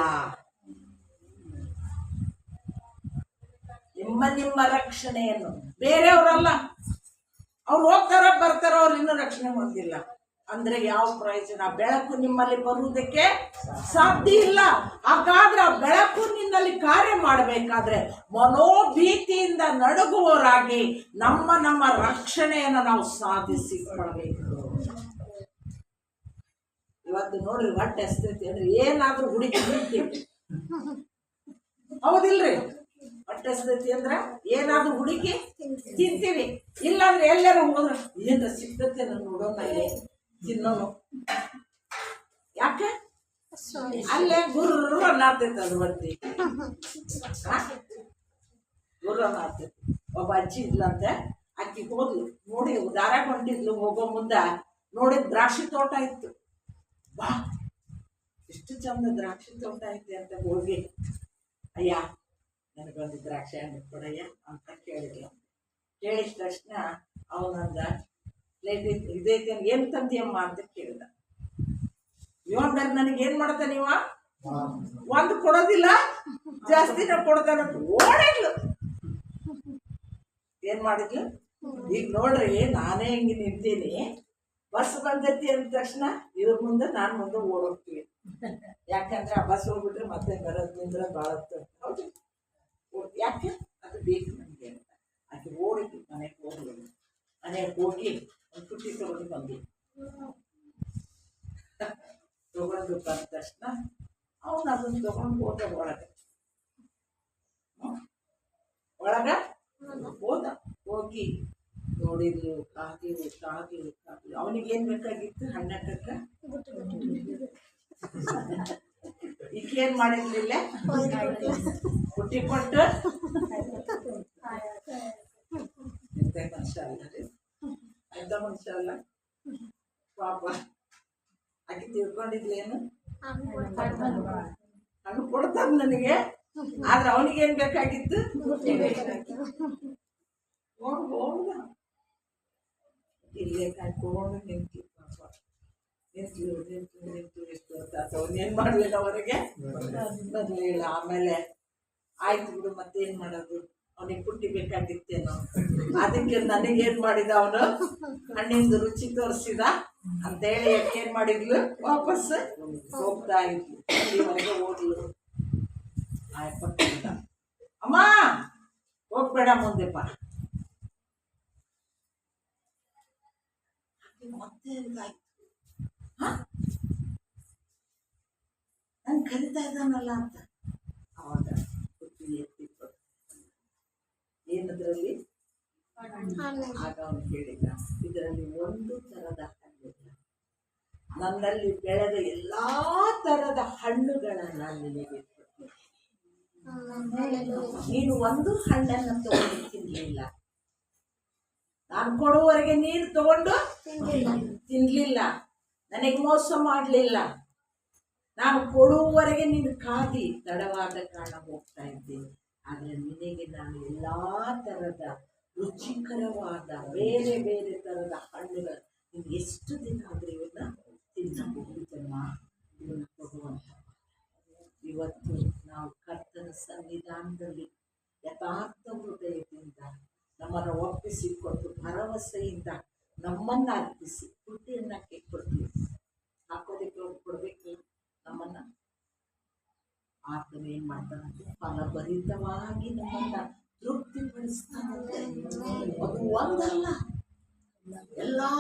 ನಿಮ್ಮ ರಕ್ಷಣೆಯನ್ನು, ಬೇರೆಯವರಲ್ಲ. ಅವ್ರು ಹೋಗ್ತಾರ ಬರ್ತಾರ, ಅವ್ರು ಇನ್ನೂ ರಕ್ಷಣೆ ಹೊಂದಿಲ್ಲ ಅಂದ್ರೆ ಯಾವ ಪ್ರಯೋಜನ? ಬೆಳಕು ನಿಮ್ಮಲ್ಲಿ ಬರುವುದಕ್ಕೆ ಸಾಧ್ಯ ಇಲ್ಲ. ಹಾಗಾದ್ರೆ ಆ ಬೆಳಕು ನಿನ್ನಲ್ಲಿ ಕಾರ್ಯ ಮಾಡಬೇಕಾದ್ರೆ ಮನೋಭೀತಿಯಿಂದ ನಡುಗುವವರಾಗಿ ನಮ್ಮ ರಕ್ಷಣೆಯನ್ನು ನಾವು ಸಾಧಿಸಿಕೊಳ್ಳಬೇಕು. ಇವತ್ತು ನೋಡ್ರಿ, ಹೊಟ್ಟೆ ಹಸ್ತೈತಿ ಅಂದ್ರೆ ಏನಾದ್ರೂ ಹುಡುಕಿ ತಿಂತೀವಿ, ಹೌದಿಲ್ರಿ? ಹೊಟ್ಟೆ ಹಸ್ತೈತಿ ಅಂದ್ರೆ ಏನಾದ್ರೂ ಹುಡುಕಿ ತಿಂತೀವಿ. ಇಲ್ಲಾಂದ್ರೆ ಎಲ್ಲರೂ ಹೋದ್ರೆ ಏನ ಸಿಗ್ತತೆ ನೋಡೋಣ, ಇಲ್ಲಿ ತಿನ್ನೋನು. ಯಾಕೆ? ಅಲ್ಲೇ ಗುರ್ರ ನಾರ್ತೈತೆ ಅದು ಹೊಟ್ಟಿ, ಗುರ್ರ ನಾರ್ತೈತಿ. ಒಬ್ಬ ಅಜ್ಜಿ ಇದ್ಲಂತೆ, ಅಕ್ಕಿ ಹೋದ್ಲು, ನೋಡಿ ದಾರ ಹೊಂಟಿದ್ಲು, ಹೋಗೋ ಮುಂದ ನೋಡಿದ್ ದ್ರಾಕ್ಷಿ ತೋಟ ಇತ್ತು. ಬಾ, ಎಷ್ಟು ಚಂದ ದ್ರಾಕ್ಷಿ ತೋಟ ಐತೆ ಅಂತ ಹೋಗಿ, ಅಯ್ಯ ನನಗೊಂದು ದ್ರಾಕ್ಷಿ ಹಣ್ಣು ಕೊಡಯ್ಯ ಅಂತ ಕೇಳಿದ್ಲು. ಕೇಳಿದ ತಕ್ಷಣ ಅವನಂದ, ಇದೈತೆ ಏನು ತಂದಿಯಮ್ಮ ಅಂತ ಕೇಳಿದ. ಇವನ್ ನನಗೇನು ಮಾಡ್ತಾನೆ ನೀವ, ಒಂದು ಕೊಡೋದಿಲ್ಲ ಜಾಸ್ತಿನ ಕೊಡ್ತಾನಂತ ಓಡಿದ್ಲು. ಏನ್ ಮಾಡಿದ್ಲು? ಈಗ ನೋಡ್ರಿ, ನಾನೇ ಹಿಂಗೆ ನಿಂತೀನಿ, ಬಸ್ ಬಂದೈತಿ ಅಂದ ತಕ್ಷಣ ಇವ್ರ ಮುಂದೆ ನಾನು ಮುಂದೆ ಓಡೋಗ್ತೀವಿ. ಯಾಕಂದ್ರೆ ಆ ಬಸ್ ಹೋಗ್ಬಿಟ್ರೆ ಮತ್ತೆ ಬರೋದ್ರಿಂದ ಭಾಳ ಹೌದು. ಯಾಕೆ? ಅದು ಬೇಕು ನನಗೆ ಅಂತ. ಅದು ಓಡಿದ್ದು ಮನೆಗೆ ಹೋಗ್ಲಿಲ್ಲ. ಮನೆಗೆ ಹೋಗಿ ಒಂದು ಪುಟ್ಟಿ ತಗೊಂಡು ಬಂದಿ. ತಗೊಂಡು ಬಂದ ತಕ್ಷಣ ಅವನು ಅದನ್ನು ತಗೊಂಡು ಹೋದ ಹೋದ. ಹೋಗಿ ನೋಡಿದ್ಲು, ಕಾಗ್ಲು. ಅವನಿಗೇನು ಬೇಕಾಗಿತ್ತು? ಹಣ್ಣಕ್ಕ ಈಗೇನು ಮಾಡಿರ್ಲಿಲ್ಲ, ಪುಟ್ಟಿ ಕೊಟ್ಟು ಎಂತ ಮನುಷ್ಯ ಅಲ್ಲ ರೀ, ಎಂತ ಮನುಷ್ಯ ಅಲ್ಲ ಪಾಪ. ಆಕೆ ತಿಳ್ಕೊಂಡಿದ್ಲೇನು ಹಣ್ಣು ಕೊಡ್ತಾರ ನನಗೆ, ಆದ್ರೆ ಅವನಿಗೇನ್ ಬೇಕಾಗಿತ್ತು? ಹೋಗ್ದ ಇಲ್ಲೇ ಕಾಯ್ಕೊಂಡು ನಿಂತು ಪಾಪ. ನಿಂತು ಎಷ್ಟು ಹೊತ್ತಾತ, ಅವನೇನ್ ಮಾಡ್ಲಿಲ್ಲ, ಅವರಿಗೆ ಬರ್ಲಿಲ್ಲ. ಆಮೇಲೆ ಆಯ್ತು ಬಿಡು, ಮತ್ತೇನ್ ಮಾಡೋದು, ಅವನಿಗೆ ಪುಟ್ಟಿ ಬೇಕಾಗಿತ್ತೇನೋ. ಅದಕ್ಕೆ ನನಗೇನ್ ಮಾಡಿದ, ಅವನು ಹಣ್ಣಿಂದು ರುಚಿ ತೋರಿಸಿದ ಅಂತೇಳಿ ಏನ್ ಮಾಡಿದ್ಲು, ವಾಪಸ್ ಹೋಗ್ತಾ ಇದ್ಲು. ಅಲ್ಲಿವರೆಗೆ ಓದ್ಲು. ಆಯ್ತು, ಅಮ್ಮ ಹೋಗ್ಬೇಡ ಮುಂದೆಪ್ಪ. ಮತ್ತೆ ನನ್ ಕರಿತಾ ಇದ್ದಾನಲ್ಲ ಅಂತ ಅವಾಗ ಏನದ್ರಲ್ಲಿ ಆಗ ಅವನು ಹೇಳಿದ, ಇದರಲ್ಲಿ ಒಂದು ತರದ ಹಣ್ಣಿಲ್ಲ, ನನ್ನಲ್ಲಿ ಬೆಳೆದ ಎಲ್ಲಾ ತರದ ಹಣ್ಣುಗಳನ್ನ ನಿನಗೆ ಕೊಟ್ಟೆ. ನೀನು ಒಂದು ಹಣ್ಣನ್ನು ತಗೊಂಡು ತಿನ್ಲಿಲ್ಲ, ನಾನು ಕೊಡುವವರೆಗೆ ನೀರು ತಗೊಂಡು ತಿನ್ಲಿಲ್ಲ, ನನಗೆ ಮೋಸ ಮಾಡಲಿಲ್ಲ. ನಾನು ಕೊಡುವವರೆಗೆ ನೀನು ಕಾದಿ ತಡವಾದ ಕಾರಣ ಹೋಗ್ತಾ ಇದ್ದೀನಿ. ಆದರೆ ನಿನಗೆ ನಾನು ಎಲ್ಲಾ ತರದ ರುಚಿಕರವಾದ ಬೇರೆ ಬೇರೆ ತರದ ಹಣ್ಣುಗಳು, ನೀನು ಎಷ್ಟು ದಿನ ಆದ್ರೆ ಇವನ್ನ ತಿನ್ನಬಹುದಮ್ಮ, ಇವನ್ನ ಕೊಡುವಂತ. ಇವತ್ತು ನಾವು ಕರ್ತನ ಸನ್ನಿಧಾನದಲ್ಲಿ ಯಥಾರ್ಥ ಹೃದಯದಿಂದ ನಮ್ಮನ್ನು ಒಪ್ಪಿಸಿಕೊಟ್ಟು ಭರವಸೆಯಿಂದ ನಮ್ಮನ್ನ ಅರ್ಪಿಸಿ ಪುಟ್ಟಿಯನ್ನ ಕೊಡ್ತೀವಿ. ಹಾಕೋದಕ್ಕೆ ಕೊಡ್ಬೇಕು ನಮ್ಮನ್ನ. ಆತನ ಏನ್ ಮಾಡ್ತಾನಂತೆ, ಫಲಭರಿತವಾಗಿ ನಮ್ಮನ್ನ ತೃಪ್ತಿಪಡಿಸ್ತಾನಂತೆ. ಅದು ಒಂದಲ್ಲ, ಎಲ್ಲಾ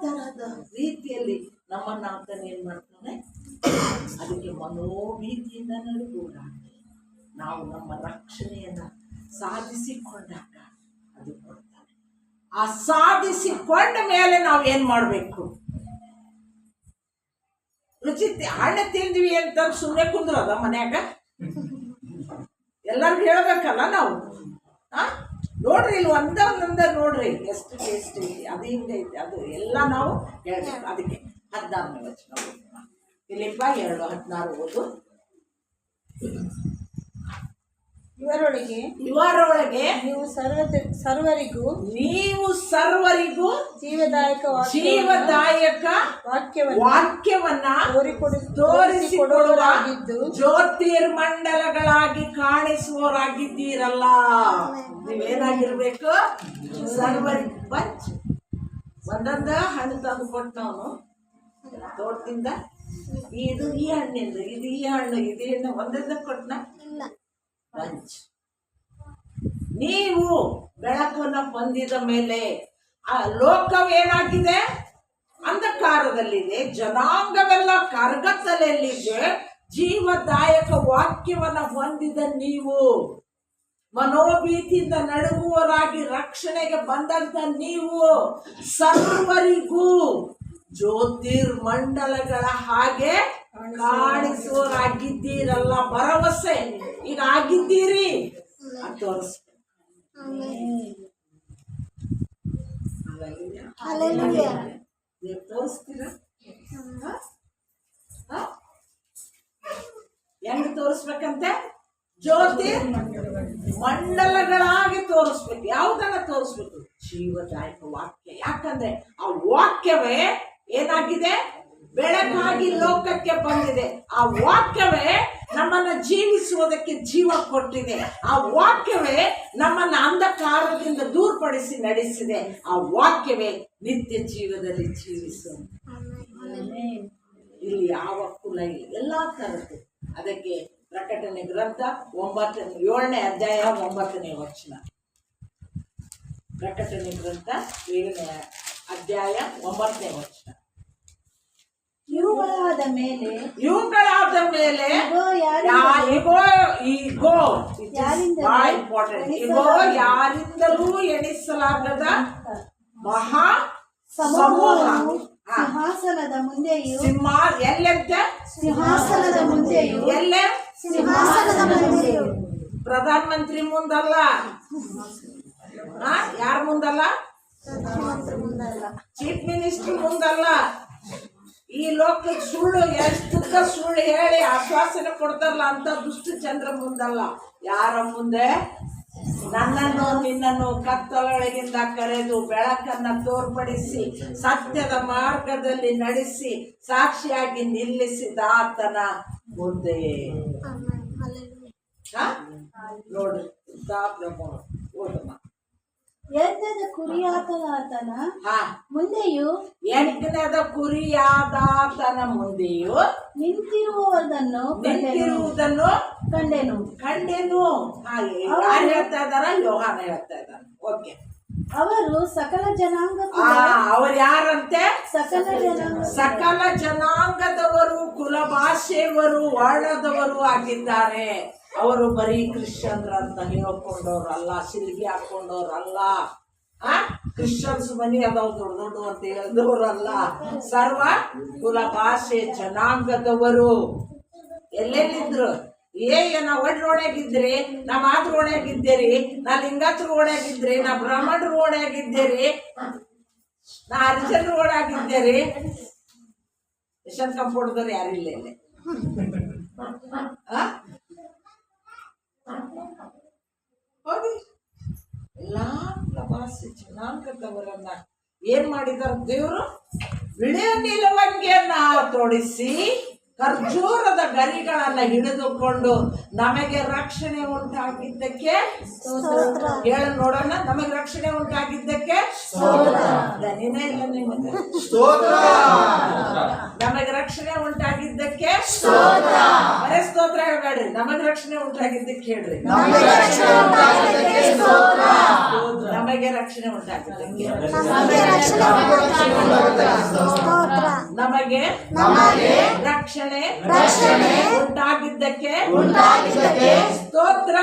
ತರಹದ ರೀತಿಯಲ್ಲಿ ನಮ್ಮನ್ನ ಆತನ ಏನ್ ಮಾಡ್ತಾನೆ. ಅದಕ್ಕೆ ಮನೋಭೀತಿಯಿಂದ ನಡುಗೂಡ ನಾವು ನಮ್ಮ ರಕ್ಷಣೆಯನ್ನ ಸಾಧಿಸಿಕೊಂಡಾಗ ಅದು ಕೊಡ್ತಾನೆ. ಆ ಸಾಧಿಸಿಕೊಂಡ ಮೇಲೆ ನಾವು ಏನ್ ಮಾಡ್ಬೇಕು? ರುಚಿ ಹಣ್ಣು ತಿಂದ್ವಿ ಅಂತ ಸುಮ್ಮನೆ ಕುಂದ್ರದ ಮನ್ಯಾಗ ಎಲ್ಲರಿಗೂ ಹೇಳ್ಬೇಕಲ್ಲ ನಾವು. ನೋಡ್ರಿ ಇಲ್ಲಿ ಒಂದೊಂದ ನೋಡ್ರಿ ಎಷ್ಟು ಟೇಸ್ಟ್ ಐತಿ, ಅದು ಹಿಂಗೆ ಐತಿ, ಅದು ಎಲ್ಲ ನಾವು ಹೇಳ್ಬೇಕು. ಅದಕ್ಕೆ 16ನೇ ವಚನ ಫಿಲಿಪ್ಪ 2:16 ಓದು. ಇವರೊಳಗೆ ನೀವು ಸರ್ವರಿಗೂ ಜೀವದಾಯಕ ವಾಕ್ಯವನ್ನ ತೋರಿಸಿಕೊಡುವಾಗಿದ್ದು ಜ್ಯೋತಿರ್ಮಂಡಲಗಳಾಗಿ ಕಾಣಿಸುವವರಾಗಿದ್ದೀರಲ್ಲ. ನೀವೇನಾಗಿರ್ಬೇಕು? ಸರ್ವರಿಗೂ. ಒಂದೊಂದ ಹಣ್ಣು ತಂದು ಕೊಟ್ಟವನು ತೋಟದಿಂದ, ಇದು ಈ ಹಣ್ಣಿಂದ, ಇದು ಈ ಹಣ್ಣು, ಇದು ಹಣ್ಣು ಒಂದೊಂದ ಕೊಟ್ಟನ ಪಂಚ್. ನೀವು ಬೆಳಕನ್ನು ಹೊಂದಿದ ಮೇಲೆ ಆ ಲೋಕವೇನಾಗಿದೆ? ಅಂಧಕಾರದಲ್ಲಿದೆ, ಜನಾಂಗವೆಲ್ಲ ಕರಗತ್ತಲೆಯಲ್ಲಿದೆ. ಜೀವದಾಯಕ ವಾಕ್ಯವನ್ನ ಹೊಂದಿದ ನೀವು, ಮನೋಭೀತಿಯಿಂದ ನಡುಗುವವರಾಗಿ ರಕ್ಷಣೆಗೆ ಬಂದಂತ ನೀವು ಸರ್ವರಿಗೂ ಜ್ಯೋತಿರ್ಮಂಡಲಗಳ ಹಾಗೆ ಕಾಣಿಸುವವರಾಗಿದ್ದೀರಲ್ಲ. ಭರವಸೆ ಈಗ ಆಗಿದ್ದೀರಿ, ಅದು ತೋರಿಸ್ಬೇಕು. ನೀವು ತೋರಿಸ್ತೀರ? ಹೆಂಗ್ ತೋರಿಸ್ಬೇಕಂತೆ? ಜ್ಯೋತಿ ಮಂಡಲಗಳಾಗಿ ತೋರಿಸ್ಬೇಕು. ಯಾವುದನ್ನ ತೋರಿಸ್ಬೇಕು? ಜೀವದಾಯಕ ವಾಕ್ಯ. ಯಾಕಂದ್ರೆ ಆ ವಾಕ್ಯವೇ ಏನಾಗಿದೆ? ಬೆಳಕಾಗಿ ಲೋಕಕ್ಕೆ ಬಂದಿದೆ. ಆ ವಾಕ್ಯವೇ ನಮ್ಮನ್ನ ಜೀವಿಸುವುದಕ್ಕೆ ಜೀವ ಕೊಟ್ಟಿದೆ. ಆ ವಾಕ್ಯವೇ ನಮ್ಮನ್ನ ಅಂಧಕಾರದಿಂದ ದೂರ್ಪಡಿಸಿ ನಡೆಸಿದೆ. ಆ ವಾಕ್ಯವೇ ನಿತ್ಯ ಜೀವದಲ್ಲಿ ಜೀವಿಸು. ಇಲ್ಲಿ ಯಾವ ಕುಲ ಇಲ್ಲ, ಎಲ್ಲಾ ತರದ್ದು. ಅದಕ್ಕೆ ಪ್ರಕಟಣೆ ಗ್ರಂಥ 7ನೇ ಅಧ್ಯಾಯ 9ನೇ ವಚನ. ಪ್ರಕಟಣೆ ಗ್ರಂಥ 7ನೇ ಅಧ್ಯಾಯ 9ನೇ ವಚನ. ಇವುಗಳಾದ ಮೇಲೆ ಯಾರಿಂದಲೂ ಎಣಿಸಲಾಗದ ಮಹಾ ಸಮೂಹವು ಸಿಂಹಾಸನದ ಮುಂದೆಯೂ ಸಿಂಹಾಸನದ ಮುಂದೆಯೂ ಎಲ್ಲೇ ಸಿಂಹಾಸನದ ಮುಂದೆಯೂ ಪ್ರಧಾನ ಮಂತ್ರಿ ಮುಂದಲ್ಲ, ಯಾರ ಮುಂದಲ್ಲ, ಚೀಫ್ ಮಿನಿಸ್ಟರ್ ಮುಂದಲ್ಲ, ಈ ಲೋಕದ ಸುಳ್ಳು ಎಷ್ಟುದ್ದ ಸುಳ್ಳು ಹೇಳಿ ಆಶ್ವಾಸನೆ ಕೊಡ್ತಾರಲ್ಲ ಅಂತ ದುಷ್ಟ ಚಂದ್ರ ಮುಂದಲ್ಲ. ಯಾರ ಮುಂದೆ? ನನ್ನನ್ನು ನಿನ್ನನ್ನು ಕತ್ತಲೊಳಗಿಂದ ಕರೆದು ಬೆಳಕನ್ನ ತೋರ್ಪಡಿಸಿ ಸತ್ಯದ ಮಾರ್ಗದಲ್ಲಿ ನಡೆಸಿ ಸಾಕ್ಷಿಯಾಗಿ ನಿಲ್ಲಿಸಿದ ಆತನ ಮುಂದೆ. ನೋಡ್ರಿ, ಓದಮ್ಮ. ಯಜ್ಞದ ಕುರಿಯಾತನ ಮುಂದೆಯೂ ಯಜ್ಞದ ಕುರಿಯಾದಾತನ ಮುಂದೆಯೂ ನಿಂತಿರುವುದನ್ನು ಕಂಡೆನು. ಯಾರು ಹೇಳ್ತಾ ಇದಾರ? ಯೋಹಾನ ಹೇಳ್ತಾ ಇದ್ದಾನೆ. ಓಕೆ. ಅವರು ಸಕಲ ಜನಾಂಗ ಅವ್ರು ಯಾರಂತೆ? ಸಕಲ ಜನಾಂಗದವರು, ಕುಲ ಭಾಷೆಯವರು, ವರ್ಣದವರು ಆಗಿದ್ದಾರೆ. ಅವರು ಬರೀ ಕ್ರಿಶ್ಚಿಯನ್ರ ಅಂತ ಹೇಳ್ಕೊಂಡವ್ರಲ್ಲ, ಶಿಲ್ಗಿ ಹಾಕೊಂಡವ್ರಲ್ಲ, ಕ್ರಿಶ್ಚಿಯನ್ಸ್ ಮನಿ ಅದಾವ್ ದೊಡ್ಡ ದೊಡ್ಡ ಅಂತ ಹೇಳಿದವರಲ್ಲ. ಸರ್ವ ಕುಲ ಭಾಷೆ ಜನಾಂಗದವರು. ಎಲ್ಲೆಲ್ಲಿದ್ರು? ನಾ ಒಡ್ ರೋಡ್ಯಾಗಿದ್ರಿ, ನಾ ಮಾತೃ ರೋಡ್ಯಾಗಿದ್ದೀರಿ, ನಾ ಲಿಂಗಾತ್ರ ರೋಡ್ಯಾಗಿದ್ರಿ, ನಾ ಬ್ರಾಹ್ಮಣರ ರೋಡ್ಯಾಗಿದ್ದೀರಿ, ನಾ ಹರಿಜನ ರೋಡಾಗಿದ್ದೀರಿ. ಯಶವಂತ ಕಂಪೌಂಡದವ್ರು ಯಾರಿಲ್ಲ ಇಲ್ಲಿ. ಹೋಗಿ ಎಲ್ಲಾ ಪ್ರವಾಸಿ ಜನಾಂಗದವರನ್ನ ಏನ್ ಮಾಡಿದಾರ ದೇವರು? ಬಿಳಿಯ ನಿಲುವಂಗಿಯನ್ನ ತೋಡಿಸಿ ಖರ್ಜೂರದ ಗರಿಗಳನ್ನ ಹಿಡಿದುಕೊಂಡು ನಮಗೆ ರಕ್ಷಣೆ ಉಂಟಾಗಿದ್ದಕ್ಕೆ ಹೇಳ ನೋಡೋಣ. ನಮಗೆ ರಕ್ಷಣೆ ಉಂಟಾಗಿದ್ದಕ್ಕೆ ದನಿನೇ ಇಲ್ಲ ನಿಮಗೆ. ನಮಗೆ ರಕ್ಷಣೆ ಉಂಟಾಗಿದ್ದಕ್ಕೆ ಬರೇ ಸ್ತೋತ್ರ ಹೇಳ್ಬೇಡ್ರಿ, ನಮಗೆ ರಕ್ಷಣೆ ಉಂಟಾಗಿದ್ದಕ್ಕೆ ಹೇಳ್ರಿ. ನಮಗೆ ರಕ್ಷಣೆ ಉಂಟಾಗಿದ್ದಕ್ಕೆ ನಮಗೆ ರಕ್ಷಣೆ ರಕ್ಷಣೆ ಉಂಟಾಗಿದ್ದಕ್ಕೆ ಸ್ತೋತ್ರ.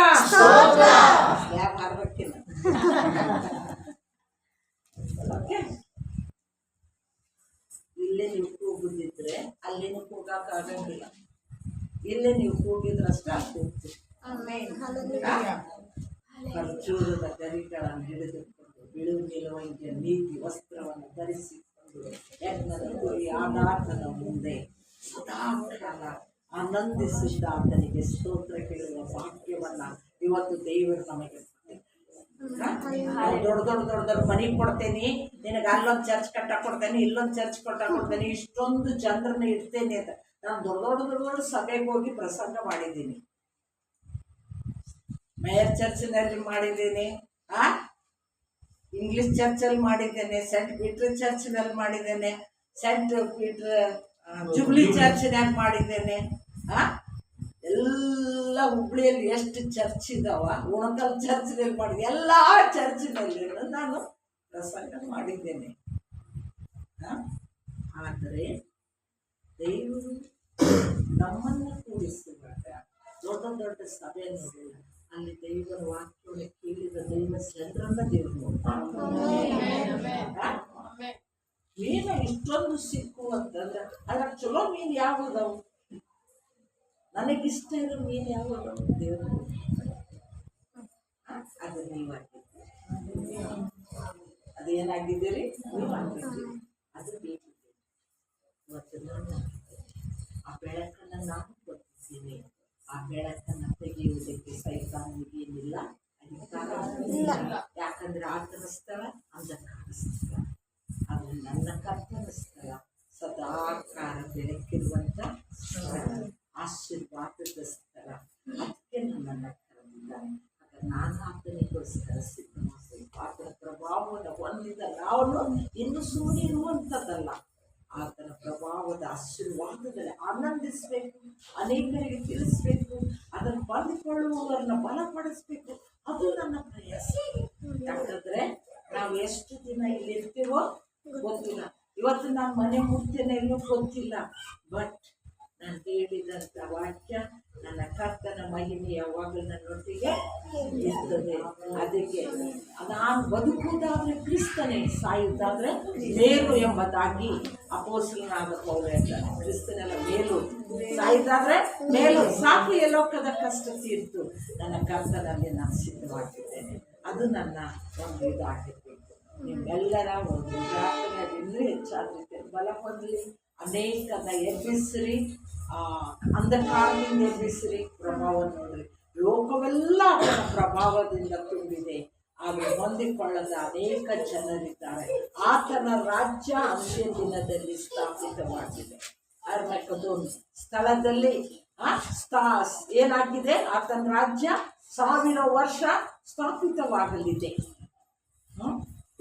ಇಲ್ಲೇ ನೀವು ಕೂಗುದಿದ್ರೆ ಅಲ್ಲಿನೂ ಕೂಗಾಕ ಆಗಂಗಿಲ್ಲ. ಇಲ್ಲೇ ನೀವು ಕೂಗಿದ್ರಷ್ಟ ಕೂಗ್ತೀರಿ. ಖರ್ಜೂರದ ಗರಿಗಳನ್ನು ಹಿಡಿದುಕೊಂಡು ಬಿಳು ನಿಲುವಂಗಿಯ ನೀತಿ ವಸ್ತ್ರವನ್ನು ಧರಿಸಿಕೊಂಡು ಯಜ್ಞದ ಕುರಿ ಆದಾತನ ಮುಂದೆ ಸದಾಕಾಲ ಆನಂದಿಸಿದ್ದ ಆತನಿಗೆ ಸ್ತೋತ್ರ ಕೇಳುವ ವಾಕ್ಯವನ್ನ ಇವತ್ತು ದೇವರು ನಮಗೆ ದೊಡ್ಡ ಮನೆ ಕೊಡ್ತೇನೆ, ನಿನಗೆ ಅಲ್ಲೊಂದು ಚರ್ಚ್ ಕಟ್ಟ ಕೊಡ್ತೇನೆ, ಇಲ್ಲೊಂದು ಚರ್ಚ್ ಕಟ್ಟ ಕೊಡ್ತೇನೆ, ಇಷ್ಟೊಂದು ಜನರನ್ನ ಇಡ್ತೇನೆ ಅಂತ. ನಾನು ದೊಡ್ಡ ಸಭೆಗೆ ಹೋಗಿ ಪ್ರಸಂಗ ಮಾಡಿದ್ದೀನಿ. ಮೇಯರ್ ಚರ್ಚ್ನಲ್ಲಿ ಮಾಡಿದ್ದೇನೆ, ಇಂಗ್ಲಿಷ್ ಚರ್ಚಲ್ಲಿ ಮಾಡಿದ್ದೇನೆ, ಸೆಂಟ್ ಪೀಟರ್ ಚರ್ಚ್ನಲ್ಲಿ ಮಾಡಿದ್ದೇನೆ, ಸೆಂಟ್ ಪೀಟರ್ ಜುಬ್ಲಿ ಚರ್ಚ್ನಾಗ ಮಾಡಿದ್ದೇನೆ. ಎಲ್ಲ ಹುಬ್ಳಿಯಲ್ಲಿ ಎಷ್ಟು ಚರ್ಚ್ ಇದಾವ, ಉಣಕಲ್ ಚರ್ಚ್ನಲ್ಲಿ ಮಾಡಿದೆ, ಎಲ್ಲ ಚರ್ಚ್ನಲ್ಲಿ ನಾನು ಪ್ರಸಂಗ ಮಾಡಿದ್ದೇನೆ. ಆದರೆ ದೇವರು ನಮ್ಮನ್ನು ಕೂಡಿಸುವಾಗ ದೊಡ್ಡ ಸಭೆ ನೋಡಿಲ್ಲ, ಅಲ್ಲಿ ದೇವರ ವಾಕ್ಯವನ್ನು ಕೇಳಿದ ದೈವ ಜನರನ್ನ ದೇವರು ನೋಡ್ತಾರೆ. ಮೀನು ಇಷ್ಟೊಂದು ಸಿಕ್ಕು ಅಂತಂದ್ರೆ ಅದ್ರ ಚಲೋ ಮೀನು ಯಾವುದವು? ನನಗಿಷ್ಟ ಇರೋ ಮೀನು ಯಾವುದವು? ದೇವರು ಅದು ನೀವಾಗಿದ್ದೀರಿ. ಅದೇನಾಗಿದ್ದೀರಿ? ನೀವಾಗಿದ್ದೀರಿ. ಅದು ಬೇಕಿದ್ದೀರಿ. ಇವತ್ತು ನಾನು ಆ ಬೆಳಕನ್ನು ನಾನು ಕೊಟ್ಟಿದ್ದೀನಿ. ಆ ಬೆಳಕನ್ನು ತೆಗೆಯುವುದಕ್ಕೆ ಸೈತಾನಿಗೆ ಏನಿಲ್ಲ, ಅಧಿಕಾರ. ಯಾಕಂದ್ರೆ ಆತನ ಸ್ಥಳ ಅಂಧಕಾರ ಸ್ಥಳ, ಅದು ನನ್ನ ಕರ್ತನ ಸ್ಥಳ, ಸದಾಕಾಲ ಬೆಳಕಿರುವಂತ ಆಶೀರ್ವಾದದ ಸ್ಥಳ. ಅದಕ್ಕೆ ನನ್ನನ್ನು ಕರೆದಿದ್ದಾನೆ. ನಾನು ಆತನಿಗೋಸ್ಕರ ಸಿದ್ಧಮಾಡಿ ಆತನ ಪ್ರಭಾವವನ್ನು ಹೊಂದಿದ ನಾವು ಇನ್ನು ಸುಮ್ಮನೆ ಇರುವಂಥದ್ದಲ್ಲ, ಆತನ ಪ್ರಭಾವದ ಆಶೀರ್ವಾದದಲ್ಲಿ ಆನಂದಿಸಬೇಕು, ಅನೇಕರಿಗೆ ತಿಳಿಸ್ಬೇಕು, ಅದನ್ನು ಹೊಂದಿಕೊಳ್ಳುವವರನ್ನ ಬಲಪಡಿಸ್ಬೇಕು. ಅದು ನನ್ನ ಪ್ರಯಾಸ. ಯಾಕಂದ್ರೆ ನಾವು ಎಷ್ಟು ದಿನ ಇಲ್ಲಿ ಇರ್ತೀವೋ ಗೊತ್ತಿಲ್ಲ. ಇವತ್ತು ನಾನು ಮನೆ ಮುಟ್ತೇನೆ ಇಲ್ಲೂ ಗೊತ್ತಿಲ್ಲ. ಬಟ್ ನಾನು ಹೇಳಿದಂಥ ವಾಕ್ಯ ನನ್ನ ಕರ್ತನ ಮಹಿಮೆ ಯಾವಾಗಲೂ ನನ್ನೊಟ್ಟಿಗೆ ಇರ್ತದೆ. ಅದಕ್ಕೆ ನಾನು ಬದುಕುವುದಾದ್ರೆ ಕ್ರಿಸ್ತನೇ, ಸಾಯುವುದಾದ್ರೆ ಮೇಲು ಎಂಬುದಾಗಿ ಅಪೊಸ್ತಲನಾದ ಪೌಲ ಹೇಳ್ತಾನೆ. ಕ್ರಿಸ್ತನೆಲ್ಲ ಮೇಲು, ಸಾಯುವುದಾದ್ರೆ ಮೇಲು. ಸಾಕು ಲೋಕದ ಕಷ್ಟ ತೀರ್ತು, ನನ್ನ ಕರ್ತನಲ್ಲಿ ನಾನು ಸಿದ್ಧವಾಗಿದ್ದೇನೆ. ಅದು ನನ್ನ ಒಂದು ಇದಾಗಿರ್ಬೇಕು. ನಿಮ್ಮೆಲ್ಲರ ಒಂದು ಪ್ರಾರ್ಥನೆಯಲ್ಲಿ ಹೆಚ್ಚಾಗುತ್ತೆ. ಬಲ ಹೊಂದಲಿ, ಅನೇಕನ ಎಬ್ಬಿಸ್ರಿ, ಅಂಧಕಾರದಿಂದ ಎಬ್ಬಿಸ್ರಿ, ಪ್ರಭಾವ ನೋಡ್ರಿ. ಲೋಕವೆಲ್ಲ ಅವನ ಪ್ರಭಾವದಿಂದ ತುಂಬಿದೆ, ಆದರೆ ಹೊಂದಿಕೊಳ್ಳದ ಅನೇಕ ಜನರಿದ್ದಾರೆ. ಆತನ ರಾಜ್ಯ ಅಂತ್ಯ ದಿನದಲ್ಲಿ ಸ್ಥಾಪಿತವಾಗಿದೆ. ಅರ್ಮಕದೋನ್ ಸ್ಥಳದಲ್ಲಿ ಏನಾಗಿದೆ? ಆತನ ರಾಜ್ಯ 1000 ವರ್ಷ ಸ್ಥಾಪಿತವಾಗಲಿದೆ.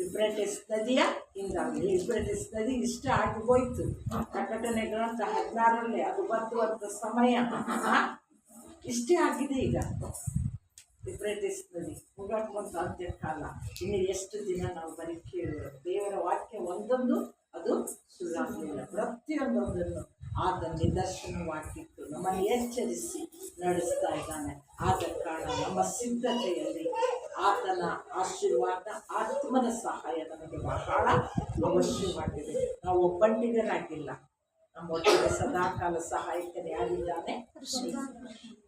ಯುಫ್ರೇಟಿಸ್ ನದಿಯ ಹಿಂದಾಗಲಿ. ಯುಫ್ರೇಟಿಸ್ ನದಿ ಇಷ್ಟ ಆಗಿ ಹೋಯ್ತು. ಪ್ರಕಟಣೆ ಗ್ರಂಥ 16ರಲ್ಲಿ ಅದು ಬರ್ತುವಂಥ ಸಮಯ ಇಷ್ಟೇ ಆಗಿದೆ. ಈಗ ಯುಫ್ರೇಟಿಸ್ ನದಿ ಮುಗಾಕುವಂಥ ಅಂತ್ಯಕಾಲ. ಇನ್ನು ಎಷ್ಟು ದಿನ ನಾವು ಬರೀ ಕೇಳುವ ದೇವರ ವಾಕ್ಯ ಒಂದೊಂದು ಅದು ಸುಳ್ಳಾಗಲಿಲ್ಲ. ಪ್ರತಿಯೊಂದೊಂದನ್ನು ಆತ ನಿದರ್ಶನವಾಗಿತ್ತು, ನಮ್ಮನ್ನು ಎಚ್ಚರಿಸಿ ನಡೆಸ್ತಾ ಇದ್ದಾನೆ. ಆದ ಕಾರಣ ನಮ್ಮ ಸಿದ್ಧತೆಯಲ್ಲಿ ಆತನ ಆಶೀರ್ವಾದ, ಆತ್ಮನ ಸಹಾಯ ನಮಗೆ ಬಹಳ ಅವಶ್ಯವಾಗಿದೆ. ನಾವು ಒಬ್ಬಂಟಿಗರಾಗಿಲ್ಲ, ನಮ್ಮೊಟ್ಟಿಗೆ ಸದಾಕಾಲ ಸಹಾಯಕನೇ ಯಾರಿದ್ದಾನೆ?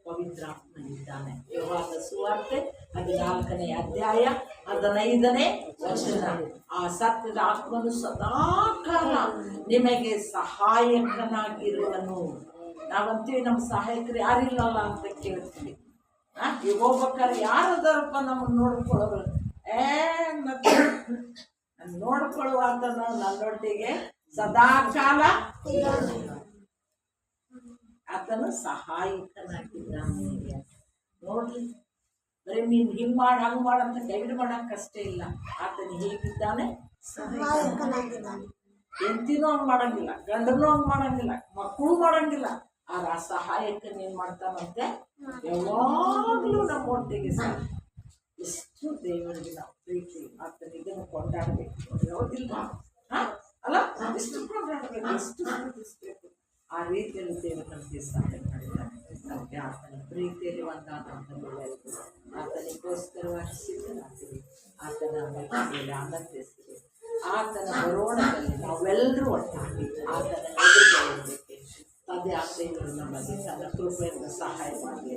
ಪವಿತ್ರಾತ್ಮನಿದ್ದಾನೆ. ಯೋಹಾನ ಸುವಾರ್ತೆ 14ನೇ ಅಧ್ಯಾಯ 15ನೇ ವಚನ. ಆ ಸತ್ಯದ ಆತ್ಮನು ಸದಾಕಾಲ ನಿಮಗೆ ಸಹಾಯಕನಾಗಿರುವನು. ನಾವಂತೀವಿ ನಮ್ಮ ಸಹಾಯಕರು ಯಾರಿಲ್ಲಲ್ಲ ಅಂತ ಕೇಳ್ತೀವಿ. ಈಗ ಹೋಗ್ಬೇಕಾದ್ರೆ ಯಾರದಾರಪ್ಪ ನಮ್ಮನ್ನು ನೋಡ್ಕೊಳ್ಳೋರು? ಮತ್ತೆ ನೋಡ್ಕೊಳ್ಳುವ ಆತನು ನನ್ನೊಟ್ಟಿಗೆ ಸದಾಕಾಲ ಆತನು ಸಹಾಯಕನಾಗಿದ್ದಾನೆ. ನೋಡ್ರಿ, ಬರೀ ನೀನು ಹಿಂಗೆ ಮಾಡಿ ಹಂಗೆ ಮಾಡಂತ ಕೈಬಿಡು ಮಾಡೋಕ್ಕಷ್ಟೇ ಇಲ್ಲ. ಆತನು ಹೇಗಿದ್ದಾನೆ? ಸಹಾಯಕನಾಗಿದ್ದಾನೆ. ಹೆಂಡತಿನೂ ಹಂಗೆ ಮಾಡಂಗಿಲ್ಲ, ಗಂಡನೂ ಹಂಗೆ ಮಾಡಂಗಿಲ್ಲ, ಮಕ್ಕಳು ಮಾಡಂಗಿಲ್ಲ. ಆದ್ರೆ ಆ ಸಹಾಯಕನ ಏನು ಮಾಡ್ತಾನಂತೆ? ಯಾವಾಗಲೂ ನಮ್ಮೊಟ್ಟಿಗೆ ಎಷ್ಟು ದೇವರಿಗೆ ನಾವು ಪ್ರೀತಿ ಆತನ ಇದನ್ನು ಕೊಂಡಾಡಬೇಕು. ಹೌದಿಲ್ಲ? ಅಲ್ಲ, ಎಷ್ಟು ಕೊಂಡಾಡಬೇಕು, ಎಷ್ಟು ಪ್ರೀತಿಸ್ಬೇಕು. ಆ ರೀತಿಯಲ್ಲಿ ದೇವರು ನಮಗೆ ಸಹಾಯ ಮಾಡಿದ್ದಾರೆ. ನಮಗೆ ಆತನ ಪ್ರೀತಿಯಲ್ಲಿ ಒಂದಾದಂಥದ್ದು ಆತನಿಗೋಸ್ಕರವಾಗಿ ಸಿದ್ಧರಾಗ್ತೀವಿ. ಆತನ ಮೇಲೆ ಆನಂದಿಸ್ತೀವಿ. ಆತನ ಬರೋಣದಲ್ಲಿ ನಾವೆಲ್ಲರೂ ಒಟ್ಟಾಗಿ ಆತನ ಎದುರುಗೊಳ್ಳಬೇಕು. ತಂದೆ ಆ ದೇವರು ನಮಗೆ ತನ್ನ ಕೃಪೆಯಿಂದ ಸಹಾಯ ಮಾಡಲಿ.